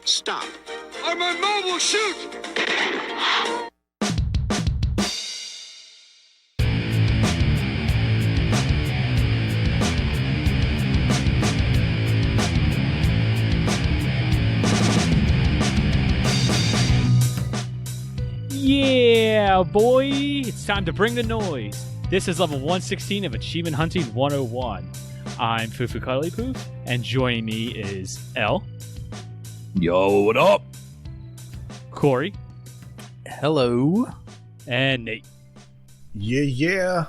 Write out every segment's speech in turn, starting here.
Stop. On my mobile, shoot! Yeah, boy! It's time to bring the noise. This is level 116 of Achievement Hunting 101. I'm FuFuCuddilyPoof, and joining me is L. Yo, what up? Corey. Hello. And Nate. Yeah.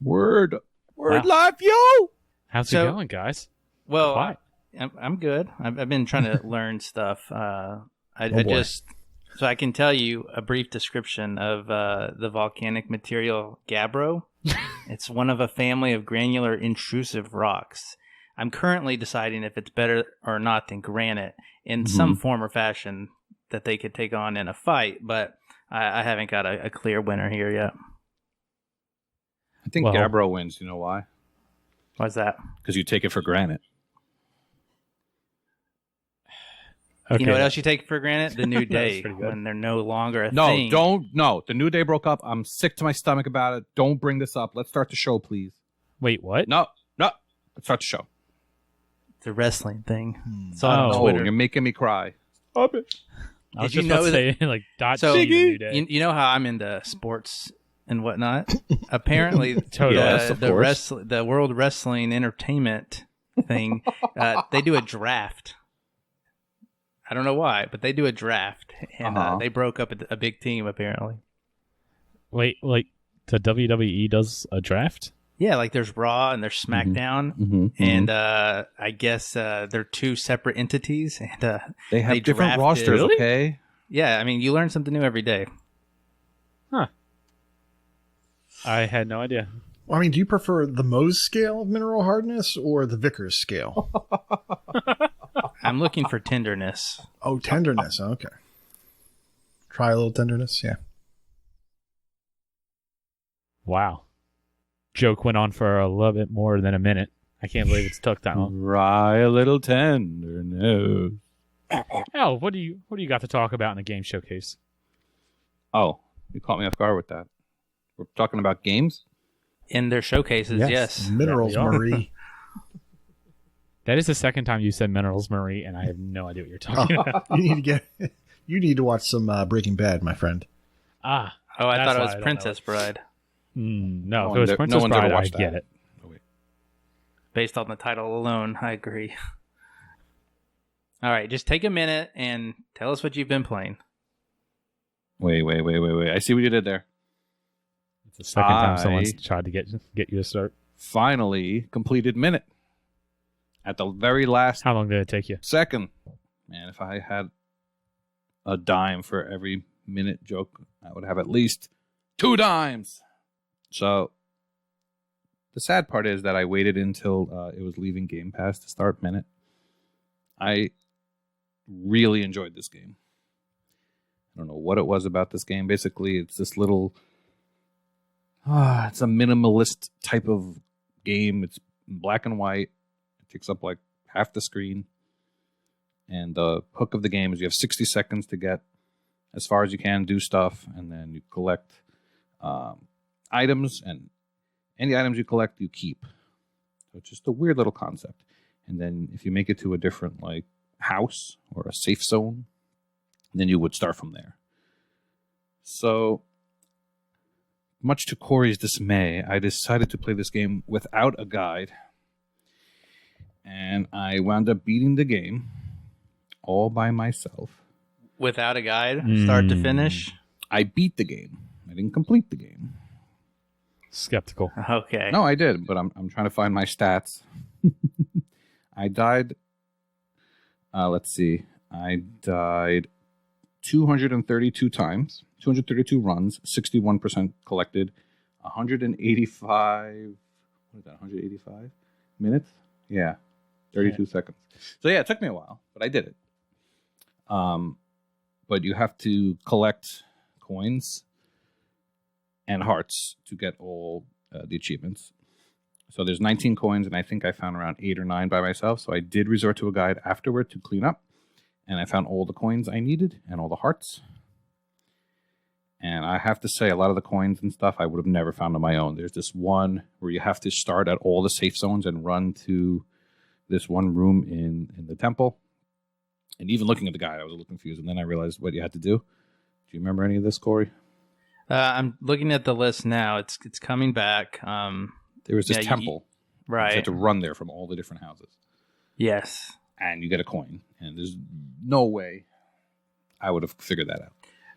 Word Wow. life, yo! How's it going, guys? Well, Quiet. I'm good. I've been trying to learn stuff. So I can tell you a brief description of the volcanic material gabbro. It's one of a family of granular intrusive rocks. I'm currently deciding if it's better or not than granite in some form or fashion that they could take on in a fight, but I haven't got a clear winner here yet. I think Gabbro wins. You know why? Why's that? Because you take it for granted. Okay. You know what else you take for granted? The New Day, when they're no longer a thing. No. The New Day broke up. I'm sick to my stomach about it. Don't bring this up. Let's start the show, please. Wait, what? No. Let's start the show. It's a wrestling thing. It's on Oh, Twitter. you're making me cry. Stop it. I was Did you just know about to say, like, So New Day. you know how I'm into sports and whatnot? Apparently, Totally. Yes, of course. the World Wrestling Entertainment thing, they do a draft. I don't know why, but they do a draft, and they broke up a big team apparently. Wait, like, the WWE does a draft? Yeah, like there's Raw and there's SmackDown, and I guess they're two separate entities, and They have different drafted- rosters, Really? okay? Yeah, I mean, you learn something new every day. Huh. I had no idea. Well, I mean, do you prefer the Mohs scale of mineral hardness or the Vickers scale? I'm looking for tenderness. Oh, tenderness. Okay. Try a little tenderness. Yeah. Wow. Joke went on for a little bit more than a minute. I can't believe it's took that long. Try a little tenderness. Al, what do you got to talk about in the game showcase? Oh, you caught me off guard with that. We're talking about games? In their showcases, yes. Minerals, Yeah, we are. Marie. That is the second time you said Minerals Marie, and I have no idea what you're talking about. You need to watch some Breaking Bad, my friend. Ah. Oh, I That's thought it why was I don't Princess Bride, No, No if it was one- Princess no one's ever Bride, I watched get that. it. Oh, wait. based on the title alone. I agree. All right, just take a minute and tell us what you've been playing. Wait. I see what you did there. It's the second time I- someone's tried to get you to start. Finally completed Minit. At the very last How long did it take you? second. Man, if I had a dime for every Minit joke, I would have at least 2 dimes. So the sad part is that I waited until it was leaving Game Pass to start Minit. I really enjoyed this game. I don't know what it was about this game. Basically, it's this little... it's a minimalist type of game. It's black and white. It takes up like half the screen. And the hook of the game is you have 60 seconds to get as far as you can, do stuff, and then you collect items, and any items you collect, you keep. So it's just a weird little concept. And then if you make it to a different like house or a safe zone, then you would start from there. So, much to Corey's dismay, I decided to play this game without a guide. And I wound up beating the game all by myself. Without a guide, start to finish? I beat the game. I didn't complete the game. Skeptical. Okay. No, I did, but I'm trying to find my stats. I died. Let's see. I died 232 times, 232 runs, 61% collected, 185. What is that? 185 minutes? Yeah, 32 seconds. So yeah, it took me a while, but I did it. But you have to collect coins and hearts to get all the achievements. So there's 19 coins, and I think I found around 8 or 9 by myself. So I did resort to a guide afterward to clean up. and I found all the coins I needed and all the hearts. And I have to say, a lot of the coins and stuff I would have never found on my own. There's this one where you have to start at all the safe zones and run to this one room in the temple. And even looking at the guide, I was a little confused. And then I realized what you had to do. Do you remember any of this, Corey? I'm looking at the list now. It's coming back. There was this temple. Right. You had to run there from all the different houses. Yes. And you get a coin. And there's no way I would have figured that out.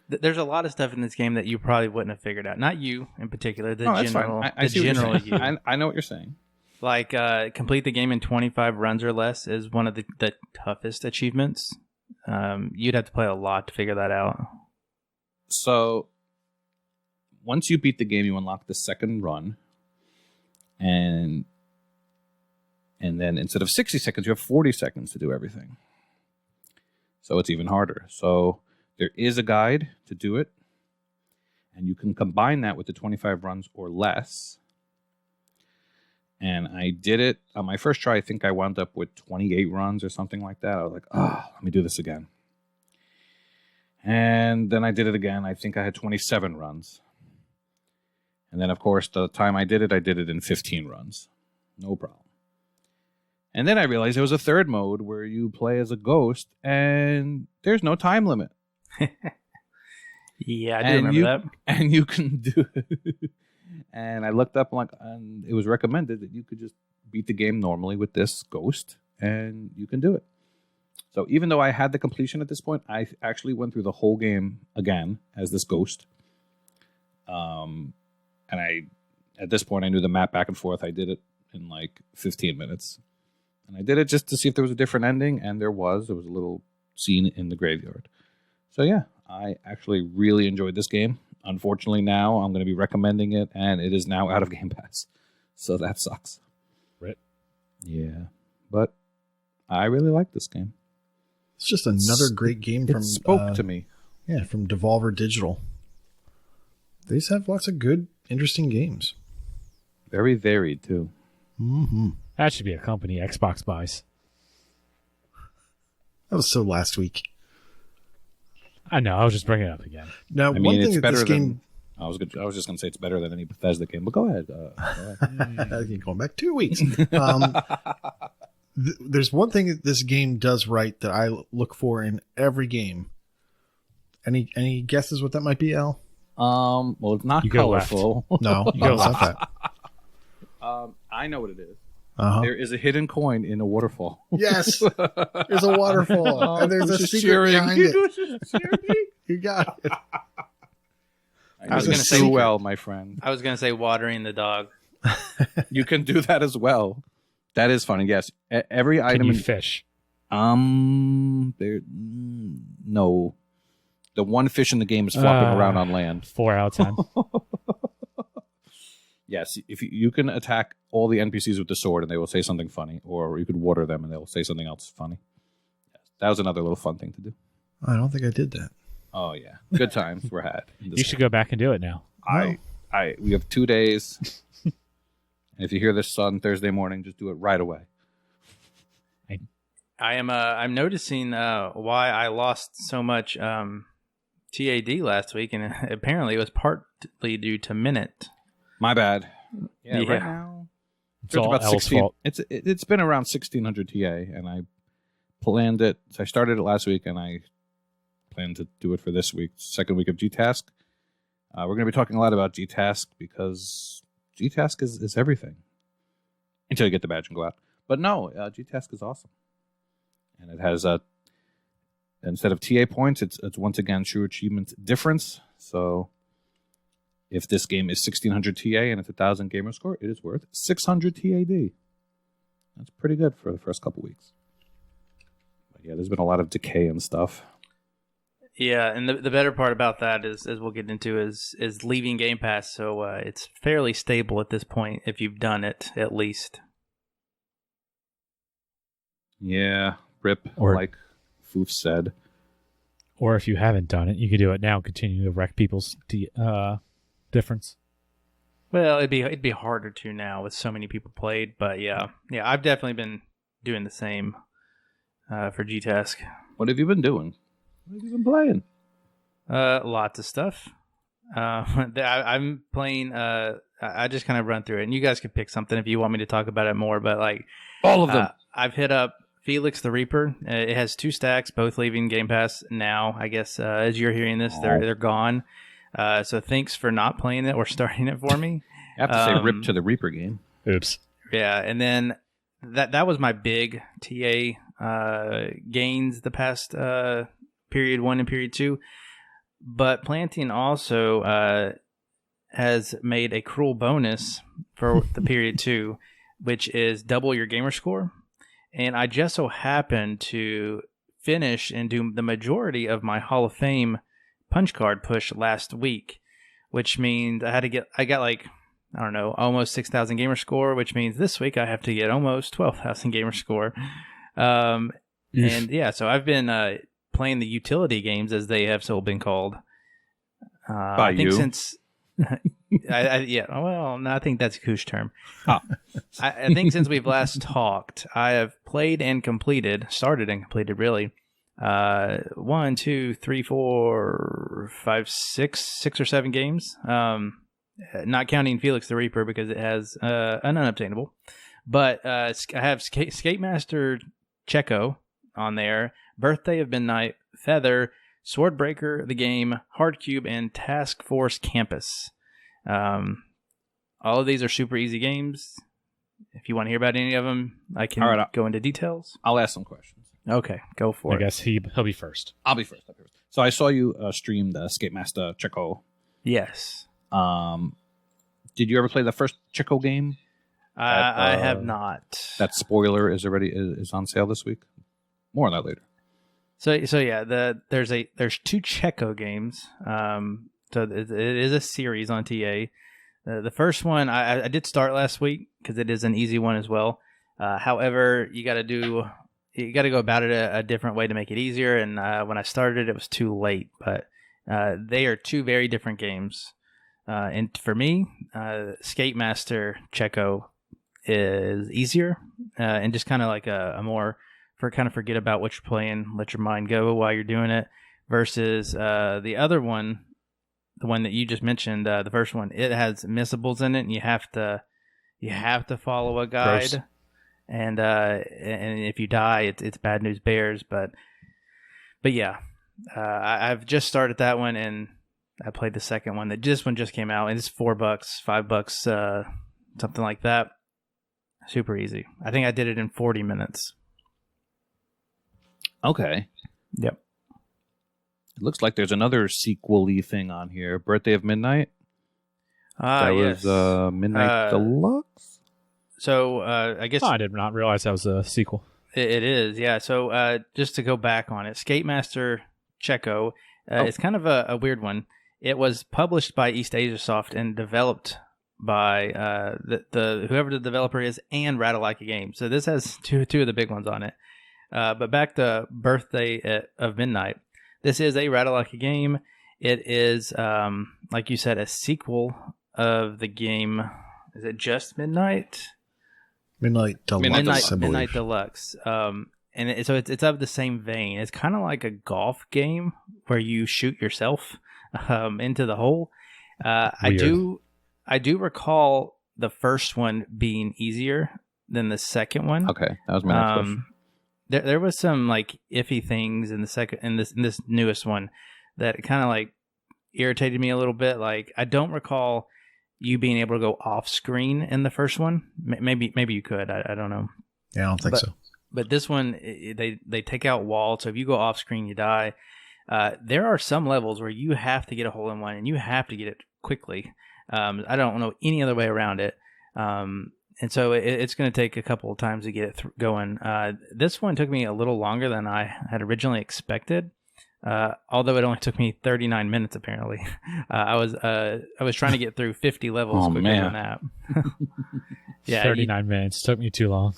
There's a lot of stuff in this game that you probably wouldn't have figured out. Not you in particular. The that's general, fine. the general you. I know what you're saying. Like, complete the game in 25 runs or less is one of the toughest achievements. You'd have to play a lot to figure that out. So, once you beat the game, you unlock the second run. And then instead of 60 seconds, you have 40 seconds to do everything. So, it's even harder. So, there is a guide to do it. And you can combine that with the 25 runs or less. And I did it on my first try. I think I wound up with 28 runs or something like that. I was like, let me do this again. And then I did it again. I think I had 27 runs. And then, of course, the time I did it in 15 runs. No problem. And then I realized there was a third mode where you play as a ghost and there's no time limit. Yeah, I do remember that. And you can do it. And I looked up and it was recommended that you could just beat the game normally with this ghost and you can do it. So even though I had the completion at this point, I actually went through the whole game again as this ghost. And at this point, I knew the map back and forth. I did it in like 15 minutes. And I did it just to see if there was a different ending. And there was. There was a little scene in the graveyard. So yeah, I actually really enjoyed this game. Unfortunately, now I'm going to be recommending it, and it is now out of Game Pass. So that sucks. Right. Yeah. But I really like this game. It's just another great game from... It spoke to me. Yeah, from Devolver Digital. They just have lots of good, interesting games. Very varied, too. Mm-hmm. That should be a company Xbox buys. That was so last week. I know. I was just bringing it up again. Now, one thing that this game... I was just going to say it's better than any Bethesda game, but go ahead. Going back 2 weeks. There's one thing that this game does right that I look for in every game. Any guesses what that might be, Al? Well, it's not colorful. No, it's not that. I know what it is. Uh-huh. There is a hidden coin in a waterfall. Yes, there's a waterfall, and there's a secret behind it. You got it. I was going to say well, my friend. I was going to say watering the dog. You can do that as well. That is funny. Yes, every item. Can you fish? There. No, the one fish in the game is flopping around on land. 4 out of 10. Yes, if you can attack all the NPCs with the sword and they will say something funny, or you could water them and they'll say something else funny. Yes, that was another little fun thing to do. I don't think I did that. Oh yeah, good times were had. You should go back and do it now. We have 2 days. And if you hear this on Thursday morning, just do it right away. I'm noticing why I lost so much TAD last week, and apparently it was partly due to Minit. My bad. Yeah. Right now It's all about L's 16. fault. It's been around 1600 TA, and I planned it. So I started it last week, and I plan to do it for this week, second week of GTASC. We're going to be talking a lot about GTASC because GTASC is everything until you get the badge and go out. But no, GTASC is awesome, and it has instead of TA points, it's once again true achievement difference. So if this game is 1600 TA and it's 1000 gamer score, it is worth 600 TAD. That's pretty good for the first couple weeks. But yeah, there's been a lot of decay and stuff. Yeah, and the better part about that is, as we'll get into, is leaving Game Pass, so it's fairly stable at this point if you've done it, at least. Yeah, rip, Or- like Foof said. Or if you haven't done it, you could do it now and continue to wreck people's difference. Well, it'd be harder to now with so many people played, but yeah, I've definitely been doing the same. for GTASC. What have you been doing? What have you been playing? Lots of stuff. I'm playing. I just kind of run through it, and you guys can pick something if you want me to talk about it more. But like All of them. I've hit up Felix the Reaper. It has 2 stacks, both leaving Game Pass now. I guess as you're hearing this, they're gone. So thanks for not playing it or starting it for me. I have to say, rip to the Reaper game. Oops. Yeah, and then that was my big TA gains the past period 1 and period 2. But Planting also has made a cruel bonus for the period 2, which is double your gamer score. And I just so happened to finish and do the majority of my Hall of Fame punch card push last week, which means I got like, I don't know, almost 6,000 gamer score, which means this week I have to get almost 12,000 gamer score. And yeah, so I've been playing the utility games, as they have so been called. I think since I think that's a Koosh term. Oh. I think since we've last talked, I have started and completed really. 1, 2, 3, 4, 5, 6 or 7 games. Not counting Felix the Reaper because it has an unobtainable. But I have Skatemasta Tcheco on there, Birthday of Midnight, Feather, Swordbreaker The Game, HardCube, and Task Force Kampas. All of these are super easy games. If you want to hear about any of them, I can go into details. I'll ask some questions. Okay, go for it. I guess he'll be first. I'll be first. So I saw you stream the Skatemasta Tcheco. Yes. Did you ever play the first Tcheco game? I have not. That spoiler is on sale this week. More on that later. So yeah, there's 2 Tcheco games. So it is a series on TA. The first one I did start last week because it is an easy one as well. However, you got to go about it a different way to make it easier. And when I started, it was too late. But they are 2 very different games. And for me, Skatemasta Tcheco is easier and just kind of like a more forget about what you're playing, let your mind go while you're doing it. Versus the other one, the one that you just mentioned, the first one, it has missables in it, and you have to follow a guide. Gross. And if you die, it's bad news bears. But yeah, I've just started that one, and I played the second one. This one just came out, and it's $4, $5, something like that. Super easy. I think I did it in 40 minutes. Okay. Yep. It looks like there's another sequel-y thing on here. Birthday of Midnight. Yes. Was Midnight Deluxe. So I guess I did not realize that was a sequel. It is, yeah. So just to go back on it, Skatemasta Tcheco is kind of a weird one. It was published by East Asia Soft and developed by the whoever the developer is and Ratalaika Games. So this has two of the big ones on it. But back to Birthday of Midnight. This is a Ratalaika game. It is, like you said, a sequel of the game. Is it just Midnight? Midnight Deluxe. Midnight Deluxe. So it's of the same vein. It's kind of like a golf game where you shoot yourself into the hole. I do recall the first one being easier than the second one. Okay, that was my next question. There was some like iffy things in this newest one that kind of like irritated me a little bit. Like I don't recall you being able to go off screen in the first one. Maybe you could. I don't know. Yeah, I don't think so. But this one, they take out walls, so if you go off screen, you die. There are some levels where you have to get a hole in one, and you have to get it quickly. I don't know any other way around it. And so it's going to take a couple of times to get it going. This one took me a little longer than I had originally expected. Although it only took me 39 minutes, apparently. I was trying to get through 50 levels quicker than that. Yeah, 39 minutes took me too long.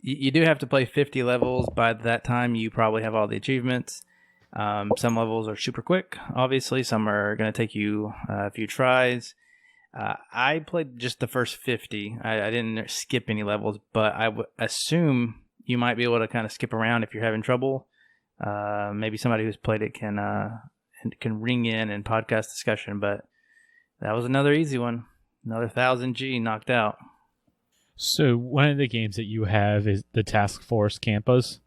You do have to play 50 levels. By that time, you probably have all the achievements. Some levels are super quick, obviously. Some are going to take you a few tries. I played just the first 50. I didn't skip any levels, but I would assume you might be able to kind of skip around if you're having trouble. Maybe somebody who's played it can ring in and podcast discussion, but that was another easy one. Another 1000 G knocked out. So one of the games that you have is the Task Force Kampas.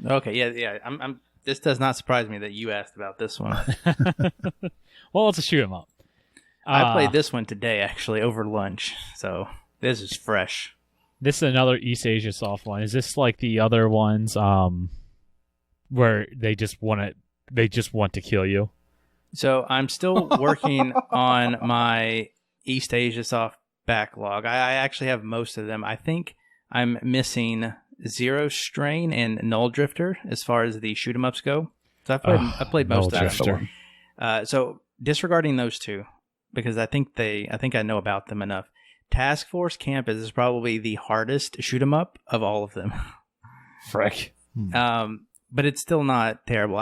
Okay, yeah. I'm. This does not surprise me that you asked about this one. Well, let's shoot 'em up. I played this one today, actually, over lunch. So this is fresh. This is another East Asia soft one. Is this like the other ones where they just want to kill you? So I'm still working on my East Asia soft backlog. I actually have most of them. I think I'm missing Zero Strain and Null Drifter as far as the shoot 'em ups go. So I played most of them. So disregarding those two, because I think I know about them enough. Task Force Campus is probably the hardest shoot 'em up of all of them. Frick. But it's still not terrible.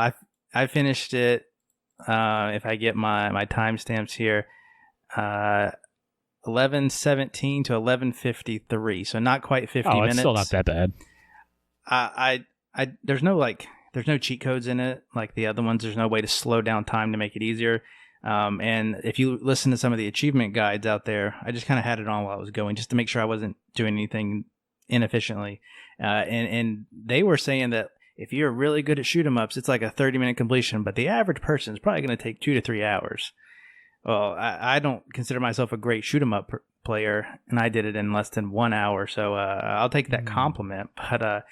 I finished it. If I get my timestamps here, 11:17 to 11:53, so not quite 50 minutes. It's still not that bad. There's no cheat codes in it like the other ones. There's no way to slow down time to make it easier. And if you listen to some of the achievement guides out there, I just kind of had it on while I was going just to make sure I wasn't doing anything inefficiently. And they were saying that if you're really good at shoot 'em ups, it's like a 30-minute completion, but the average person is probably going to take 2 to 3 hours. Well, I don't consider myself a great shoot 'em up player, and I did it in less than 1 hour, so I'll take that compliment. But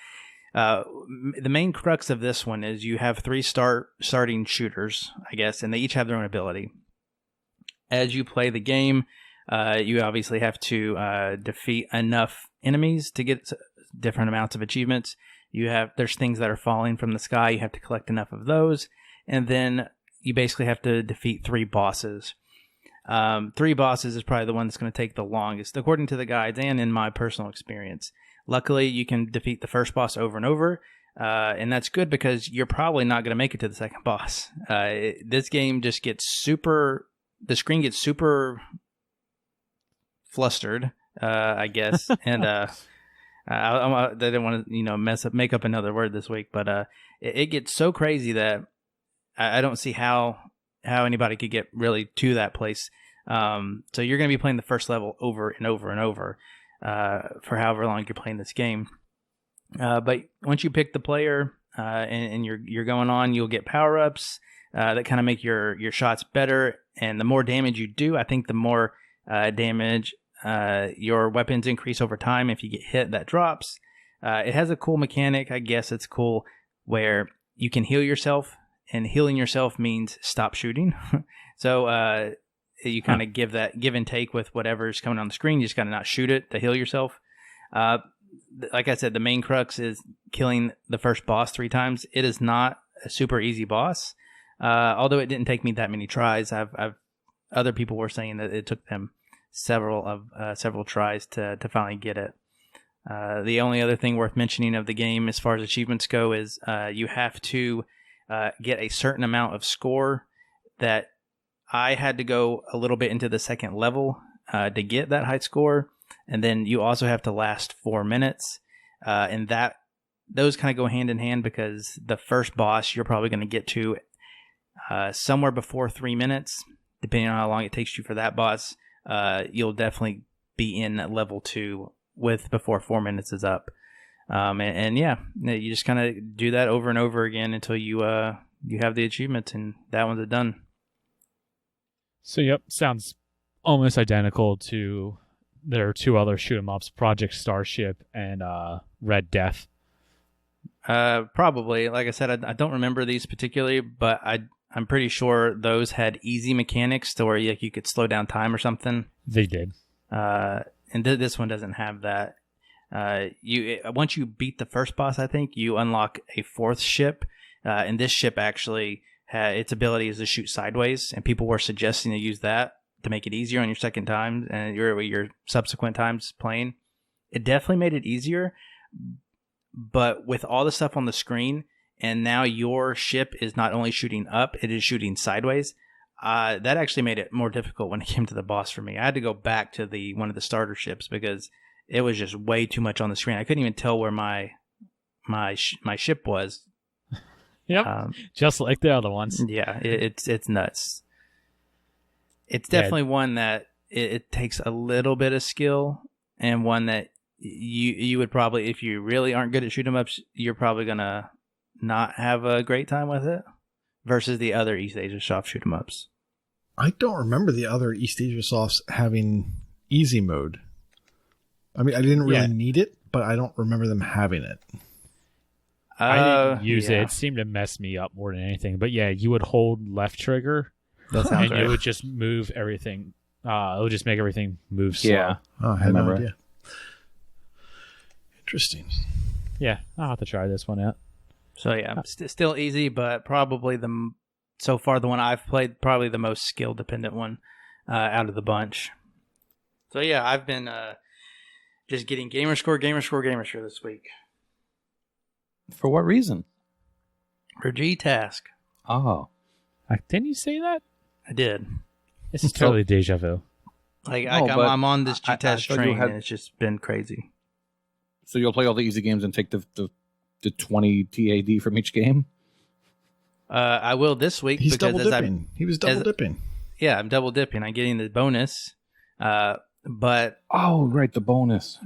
the main crux of this one is you have 3 starting shooters, I guess, and they each have their own ability. As you play the game, you obviously have to defeat enough enemies to get different amounts of achievements. There's things that are falling from the sky. You have to collect enough of those, and then you basically have to defeat 3 bosses. 3 bosses is probably the one that's going to take the longest, according to the guides and in my personal experience. Luckily, you can defeat the first boss over and over, and that's good because you're probably not going to make it to the second boss. This game just the screen gets super flustered, I guess, and I didn't want to make up another word this week, but it gets so crazy that I don't see how anybody could get really to that place. So you're going to be playing the first level over and over and over for however long you're playing this game. But once you pick the player and you're going on, you'll get power-ups that kind of make your shots better. And the more damage you do, I think the more damage your weapons increase over time. If you get hit, that drops. It has a cool mechanic. I guess it's cool where you can heal yourself. And healing yourself means stop shooting. So you kind of give and take with whatever's coming on the screen. You just got to not shoot it to heal yourself. Like I said, the main crux is killing the first boss 3 times. It is not a super easy boss. Although it didn't take me that many tries. Other people were saying that it took them several tries to finally get it. The only other thing worth mentioning of the game as far as achievements go is you have to get a certain amount of score. That I had to go a little bit into the second level to get that high score, and then you also have to last 4 minutes, and those kind of go hand in hand because the first boss you're probably going to get to somewhere before 3 minutes, depending on how long it takes you for that boss. You'll definitely be in level 2 before 4 minutes is up. And yeah, you just kind of do that over and over again until you have the achievements, and that one's done. So yep, sounds almost identical to their 2 other shoot 'em ups, Project Starship and Red Death. Probably. Like I said, I don't remember these particularly, but I'm pretty sure those had easy mechanics to where you could slow down time or something. They did. And this one doesn't have that. Once you beat the first boss, I think you unlock a 4th ship, and this ship actually its ability is to shoot sideways, and people were suggesting to use that to make it easier on your second time and your subsequent times playing. It definitely made it easier, but with all the stuff on the screen, and now your ship is not only shooting up, it is shooting sideways. That actually made it more difficult when it came to the boss for me. I had to go back to one of the starter ships because it was just way too much on the screen. I couldn't even tell where my my ship was. Yep. Just like the other ones. Yeah, it's nuts. It's definitely one that it takes a little bit of skill, and one that you would probably, if you really aren't good at shoot 'em ups, you're probably gonna not have a great time with it. Versus the other East Asia Soft shoot 'em ups. I don't remember the other East Asia Softs having easy mode. I mean, I didn't really need it, but I don't remember them having it. I didn't use it. It seemed to mess me up more than anything. But yeah, you would hold left trigger, and it would just move everything. It would just make everything move slow. Yeah. Oh, I had no idea. Interesting. Yeah, I'll have to try this one out. So yeah, still easy, but probably so far the one I've played, probably the most skill dependent one out of the bunch. So yeah, I've been just getting gamerscore this week. For what reason? For GTASC. Oh. Didn't you say that? I did. This is totally deja vu. I'm on this GTASC train, and it's just been crazy. So you'll play all the easy games and take the 20 TAD from each game? I will this week. He's double dipping. He was double dipping. Yeah, I'm double dipping. I'm getting the bonus. But oh, right, the bonus.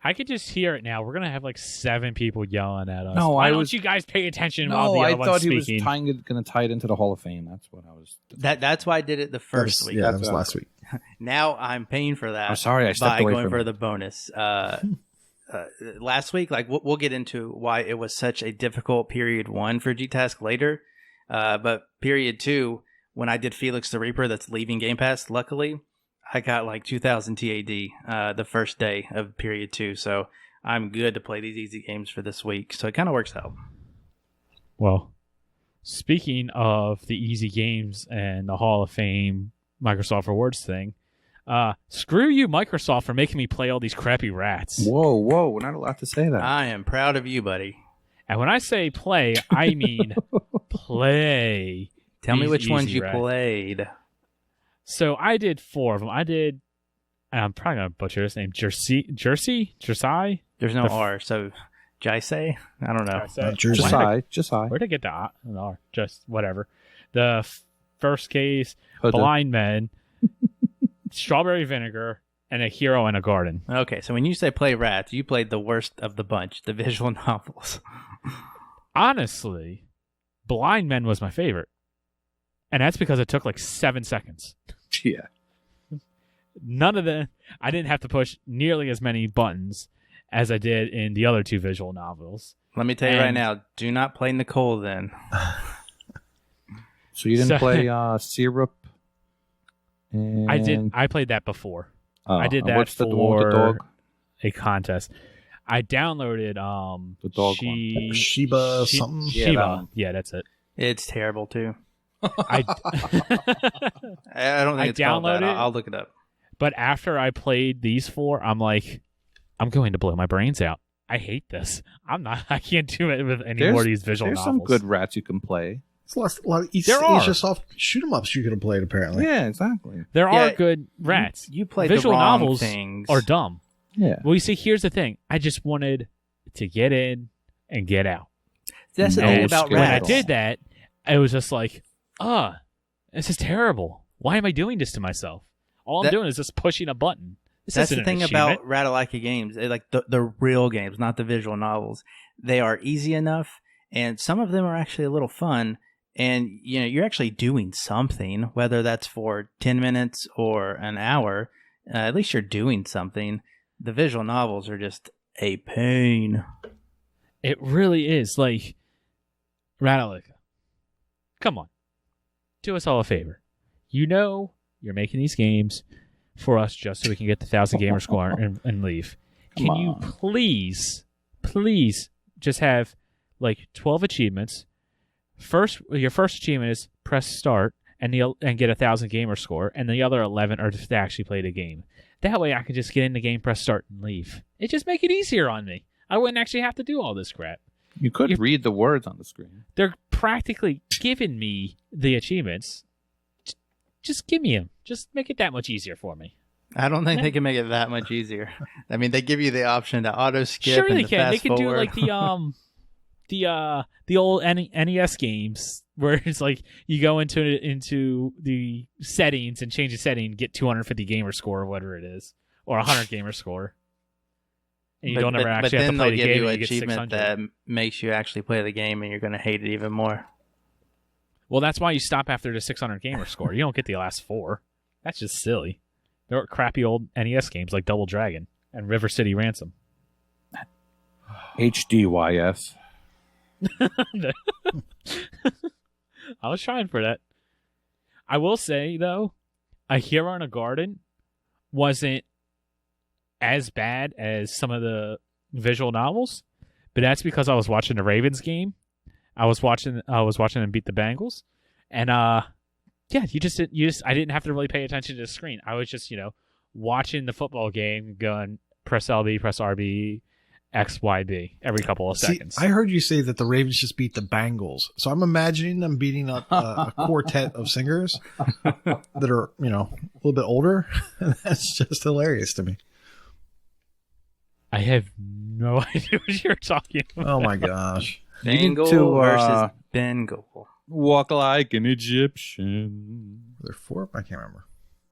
I could just hear it now. We're gonna have like 7 people yelling at us. No, Why don't you guys pay attention while the other one's speaking? I thought he was going to tie it into the Hall of Fame. That's what I was. That's why I did it the first week. Yeah, that was last week. Now I'm paying for that. I'm sorry, I stepped away by going from for the bonus. Last week, like we'll get into why it was such a difficult period 1 for GTASC later. But period 2, when I did Felix the Reaper, that's leaving Game Pass. Luckily, I got like 2,000 TAD the first day of period 2, so I'm good to play these easy games for this week. So it kind of works out. Well, speaking of the easy games and the Hall of Fame Microsoft Rewards thing, screw you, Microsoft, for making me play all these crappy rats. Whoa, we're not allowed to say that. I am proud of you, buddy. And when I say play, I mean play. Tell me which ones you played. So I did 4 of them. I'm probably going to butcher this name. Jisei? There's no R, so Jisei? I don't know. Jisei. Where'd I get the R? Just whatever. The first case, Blind Men, Strawberry Vinegar, and A Hero in a Garden. Okay, so when you say play rats, you played the worst of the bunch, the visual novels. Honestly, Blind Men was my favorite. And that's because it took like 7 seconds. Yeah. None of I didn't have to push nearly as many buttons as I did in the other 2 visual novels. Let me tell you right now, do not play Nicole then. So you didn't play Syrup? And... I did. I played that before. I did that what's for the dog? A contest. I downloaded the dog Shiba something. Shiba. Yeah, that's it. It's terrible too. I don't think it's called that. I'll look it up. But after I played these 4, I'm like, I'm going to blow my brains out. I hate this. I can't do it with any more of these visual novels. There's some good rats you can play. There's a lot of East Asia Soft shoot 'em ups you could have played, apparently. Yeah, exactly. There are good rats. You played visual the wrong novels things. are dumb. Yeah. Well, you see, here's the thing. I just wanted to get in and get out. That's the thing about rats. When I did that, I was just like, this is terrible. Why am I doing this to myself? All I'm doing is just pushing a button. That's the thing about Ratalaika games. Like the real games, not the visual novels. They are easy enough, and some of them are actually a little fun. And you're actually doing something, whether that's for 10 minutes or an hour. At least you're doing something. The visual novels are just a pain. It really is. Like, Ratalaika, come on. Do us all a favor. You're making these games for us just so we can get the 1,000 gamer score and leave. Can you please just have like 12 achievements? Your first achievement is press start and get 1,000 gamer score, and the other 11 are to actually play the game. That way I can just get in the game, press start, and leave. It just make it easier on me. I wouldn't actually have to do all this crap. You could read the words on the screen. They're practically giving me the achievements. Just give me them. Just make it that much easier for me. I don't think they can make it that much easier. I mean, they give you the option to auto skip. Sure, and they to can. They fast can do forward. like the old NES games where it's like you go into the settings and change the setting and get 250 gamer score or whatever it is, or 100 gamer score. And you don't ever actually have to play the game. But then they'll give you and an you get achievement 600. that makes you actually play the game, and you're going to hate it even more. Well, that's why you stop after the 600 gamer score. You don't get the last 4. That's just silly. There are crappy old NES games like Double Dragon and River City Ransom. HDYS. I was trying for that. I will say, though, A Hero in a Garden wasn't as bad as some of the visual novels, but that's because I was watching the Ravens game. I was watching them beat the Bengals, and I didn't have to really pay attention to the screen. I was just, watching the football game, going press LB, press RB, X, Y, B every couple of seconds. I heard you say that the Ravens just beat the Bengals, so I'm imagining them beating up a quartet of singers that are, a little bit older. That's just hilarious to me. I have no idea what you're talking about. Oh my gosh. Bengal versus Bengal. Walk like an Egyptian. Were there 4? I can't remember.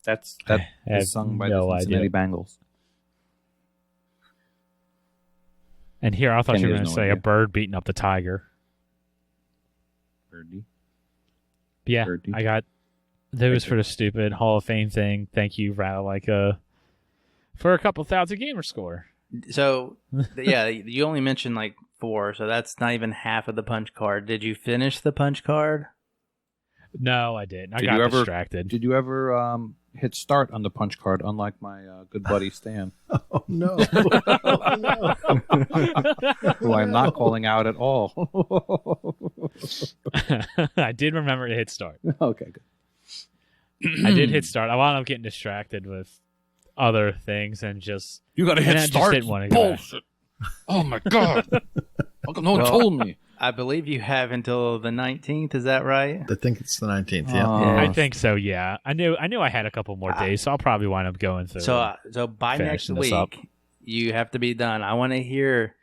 That I have is sung by no the Cincinnati idea. Bengals. And here, I thought Kenny you were has going to no say idea. a bird beating up the tiger. Birdie. But yeah, Birdie. I got those for the stupid Hall of Fame thing. Thank you, Ratalaika, for a couple thousand gamer score. So, yeah, you only mentioned like 4, so that's not even half of the punch card. Did you finish the punch card? No, I didn't. I Did got you ever- distracted. Did you ever hit start on the punch card, unlike my good buddy Stan, Oh no. Oh, no. who I'm not calling out at all? I did remember to hit start. Okay, good. I did hit start. I wound up getting distracted with other things and just You got to And hit I just start. didn't wanna go back. Bullshit. Oh my god! How come no one Well, told me? I believe you have until the 19th. Is that right? I think it's the 19th. Yeah. I think so. Yeah, I knew I had a couple more days, so I'll probably wind up going through. So by next finishing this up. week, you have to be done. I want to hear.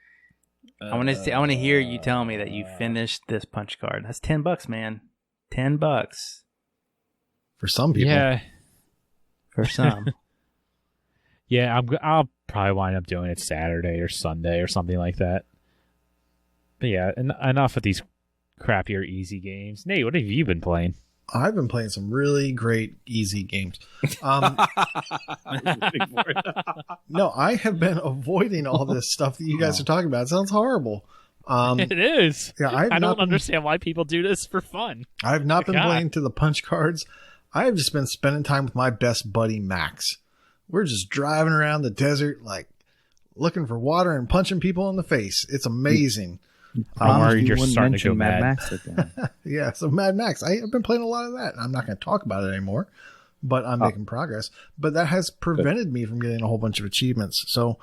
I want to hear you tell me that you finished this punch card. That's $10, man. $10 For some people. yeah, for some. yeah. I'll probably wind up doing it Saturday or Sunday or something like that. But yeah, enough of these crappier easy games. Nate, what have you been playing? I've been playing some really great easy games. No, I have been avoiding all this stuff that you guys are talking about. It sounds horrible. It is. Yeah, I don't understand why people do this for fun. I've not been God. playing to the punch cards. I have just been spending time with my best buddy, Max. We're just driving around the desert, like looking for water and punching people in the face. It's amazing. I'm worried You you're wouldn't starting to go mention Mad mad. Max again. Yeah, so Mad Max. I've been playing a lot of that. I'm not going to talk about it anymore, but I'm making progress. But that has prevented me from getting a whole bunch of achievements. So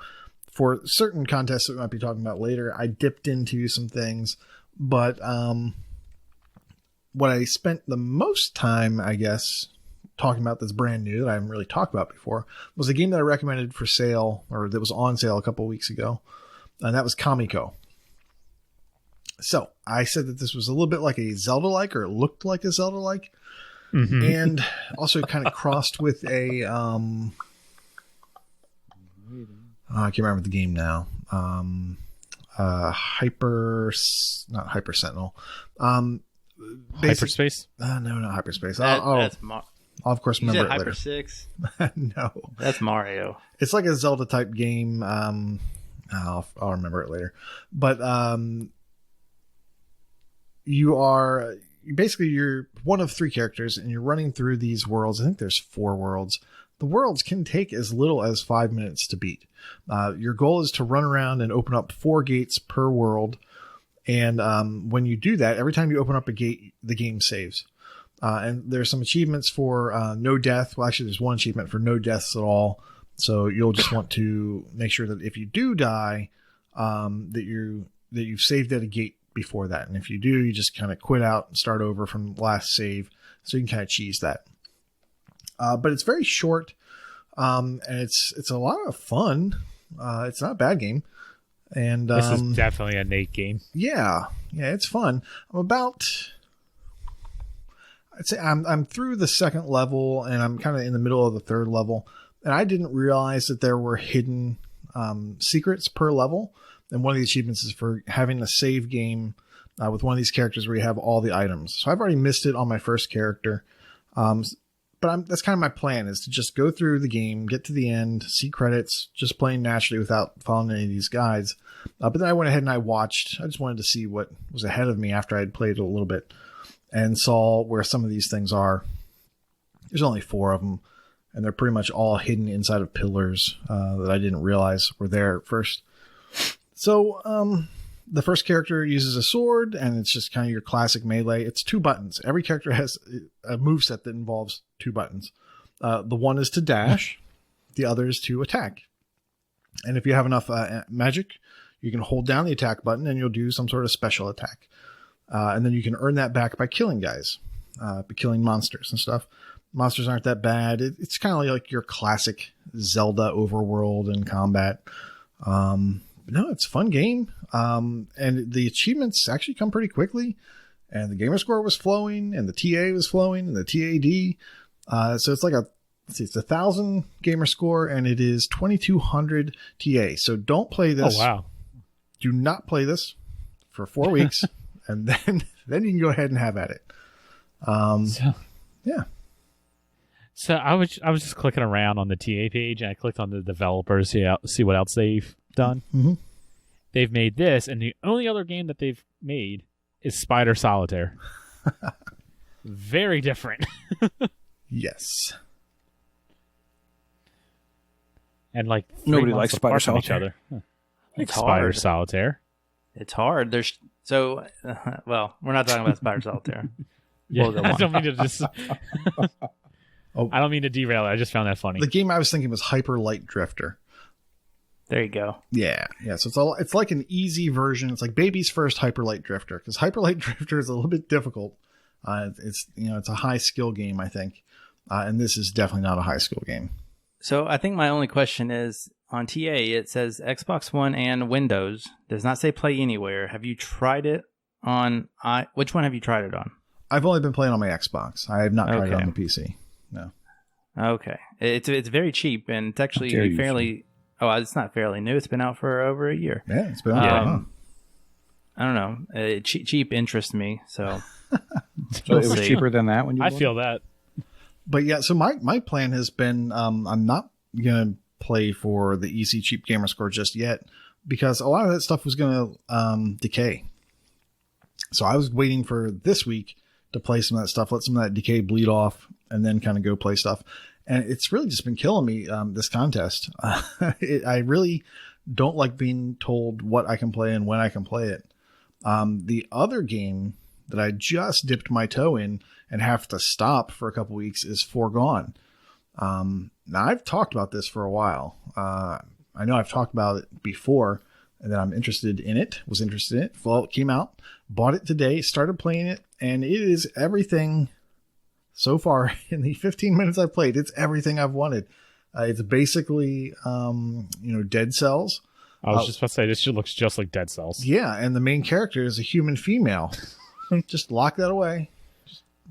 for certain contests that we might be talking about later, I dipped into some things. But what I spent the most time, I guess, talking about that's brand new that I haven't really talked about before was a game that I recommended for sale, or that was on sale a couple of weeks ago. And that was Kamiko. So I said that this was a little bit like a Zelda-like, or it looked like a Zelda-like, and also kind of crossed with a I can't remember the game now. Not Hyper Sentinel. Hyperspace. No, not Hyperspace. That's I'll of course you remember said it Hyper later. 6. No, That's Mario. it's like a Zelda type game. I'll remember it later. But you're one of 3 characters, and you're running through these worlds. I think there's 4 worlds. The worlds can take as little as 5 minutes to beat. Your goal is to run around and open up 4 gates per world. And when you do that, every time you open up a gate, the game saves. And there's some achievements for no death. Well, actually, there's one achievement for no deaths at all. So you'll just want to make sure that if you do die, that you've saved at a gate before that. And if you do, you just kind of quit out and start over from last save. So you can kind of cheese that. But it's very short. And it's a lot of fun. It's not a bad game. And This is definitely a Nate game. yeah, it's fun. I'd say I'm through the second level, and I'm kind of in the middle of the third level. And I didn't realize that there were hidden secrets per level. And one of the achievements is for having a save game with one of these characters where you have all the items. So I've already missed it on my first character. But that's kind of my plan, is to just go through the game, get to the end, see credits, just playing naturally without following any of these guides. But then I went ahead and I just wanted to see what was ahead of me after I had played it a little bit, and saw where some of these things are. There's only 4 of them, and they're pretty much all hidden inside of pillars that I didn't realize were there at first. So the first character uses a sword, and it's just kind of your classic melee. It's 2 buttons. Every character has a moveset that involves 2 buttons. The one is to dash, the other is to attack. And if you have enough magic, you can hold down the attack button and you'll do some sort of special attack. And then you can earn that back by killing guys, by killing monsters and stuff. Monsters aren't that bad. It's kind of like your classic Zelda overworld and combat. No, it's a fun game. And the achievements actually come pretty quickly. And the gamer score was flowing, and the TA was flowing, and the TAD. So it's like it's 1,000 gamer score, and it is 2,200 TA. So don't play this. Oh, wow. Do not play this for 4 weeks, and then you can go ahead and have at it. Yeah. So I was just clicking around on the TA page, and I clicked on the developers to see what else they've done. Mm-hmm. They've made this, and the only other game that they've made is Spider Solitaire. Very different. Yes. And like Nobody 3 months likes Spider apart from each Solitaire. other. Huh. Like It's Spider hard. Solitaire. It's hard. Well, we're not talking about Spider Solitaire. Yeah, We'll go I on. don't mean to just. Oh. I don't mean to derail it. I just found that funny. The game I was thinking was Hyper Light Drifter. There you go. Yeah. So it's like an easy version. It's like baby's first Hyper Light Drifter, because Hyper Light Drifter is a little bit difficult. It's a high skill game, I think, and this is definitely not a high skill game. So I think my only question is, on TA, it says Xbox One and Windows. Does not say play anywhere. Have you tried it on... Which one have you tried it on? I've only been playing on my Xbox. I have not tried it Okay. on the PC. No. Okay. It's very cheap, and it's actually How dare you, fairly... Oh, it's not fairly new. It's been out for over a year. Yeah, it's been on. Yeah. I don't know. Cheap interests me, so... So it was see. cheaper than that when you I bought feel that. But yeah, so my plan has been I'm not going to play for the easy cheap gamer score just yet, because a lot of that stuff was going to decay. So I was waiting for this week to play some of that stuff, let some of that decay bleed off, and then kind of go play stuff. And it's really just been killing me, this contest. I really don't like being told what I can play and when I can play it. The other game that I just dipped my toe in and have to stop for a couple weeks is Foregone. Now, I've talked about this for a while. I know I've talked about it before, and that I'm interested in it, was interested in it. Well, it came out, bought it today, started playing it, and it is everything so far in the 15 minutes I've played. It's everything I've wanted. It's basically, Dead Cells. I was just about to say, this looks just like Dead Cells. Yeah, and the main character is a human female. Just lock that away.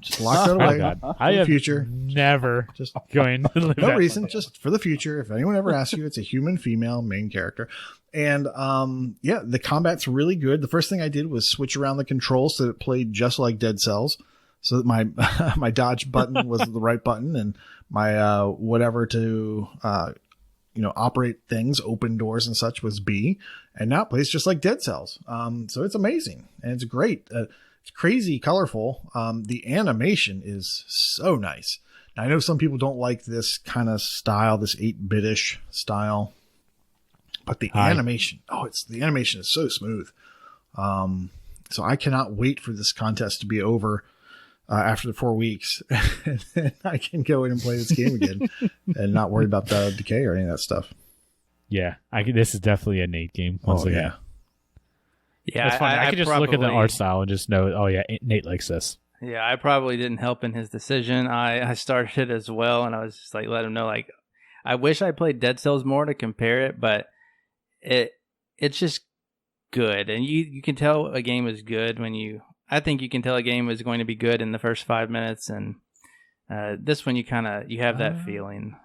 Just lock that away. God. For I the have future. never Just going to live no that reason, life. just for the future. If anyone ever asks you, it's a human female main character. And the combat's really good. The first thing I did was switch around the controls so that it played just like Dead Cells, so that my my dodge button was the right button, and my whatever to operate things, open doors and such, was B. And now it plays just like Dead Cells. So it's amazing, and it's great. It's crazy colorful. The animation is so nice. Now, I know some people don't like this kind of style, this 8-bit-ish style, but the animation is so smooth. So I cannot wait for this contest to be over after the 4 weeks, and then I can go in and play this game again and not worry about the decay or any of that stuff. Yeah, this is definitely a Nate game. Once again. Yeah. Yeah, It's funny. I could just look at the art style and just know, oh yeah, Nate likes this. Yeah, I probably didn't help in his decision. I started it as well, and I was just like, let him know, like, I wish I played Dead Cells more to compare it, but it's just good, and you can tell a game is good I think you can tell a game is going to be good in the first 5 minutes, and this one you have that feeling.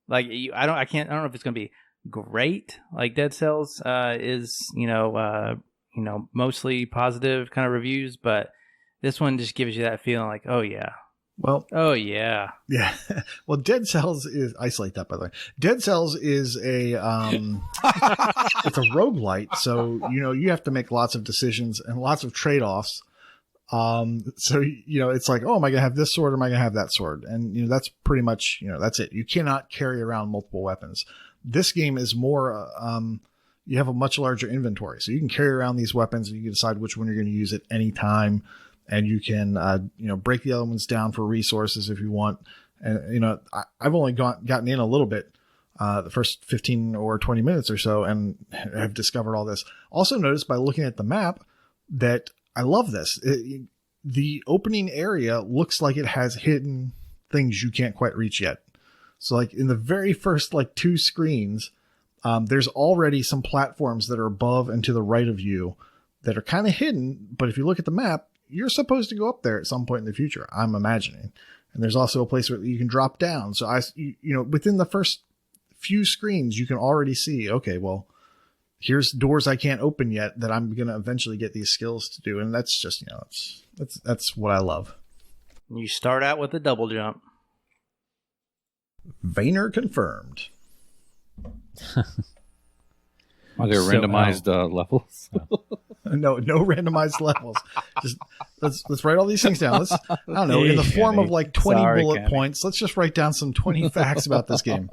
Like I don't know if it's going to be great like Dead Cells is, mostly positive kind of reviews, but this one just gives you that feeling like, oh yeah. Well, oh yeah. Yeah. Well, Dead Cells is isolate that, by the way. Dead Cells is a it's a roguelite, so you have to make lots of decisions and lots of trade-offs. So it's like, oh, am I gonna have this sword or am I gonna have that sword? And that's pretty much that's it. You cannot carry around multiple weapons. This game is more you have a much larger inventory, so you can carry around these weapons and you can decide which one you're going to use at any time, and you can break the other ones down for resources if you want. And I've only gotten in a little bit, the first 15 or 20 minutes or so, and have discovered all this. Also noticed by looking at the map that I love this. The opening area looks like it has hidden things you can't quite reach yet. So like in the very first 2 screens, there's already some platforms that are above and to the right of you that are kind of hidden. But if you look at the map, you're supposed to go up there at some point in the future, I'm imagining. And there's also a place where you can drop down. So within the first few screens, you can already see, okay, well, here's doors I can't open yet that I'm going to eventually get these skills to do. And that's just, that's what I love. You start out with a double jump. Vayner confirmed. Are there randomized levels? No randomized levels. Just let's write all these things down. I don't know, in the form of 20 bullet points. Let's just write down some 20 facts about this game.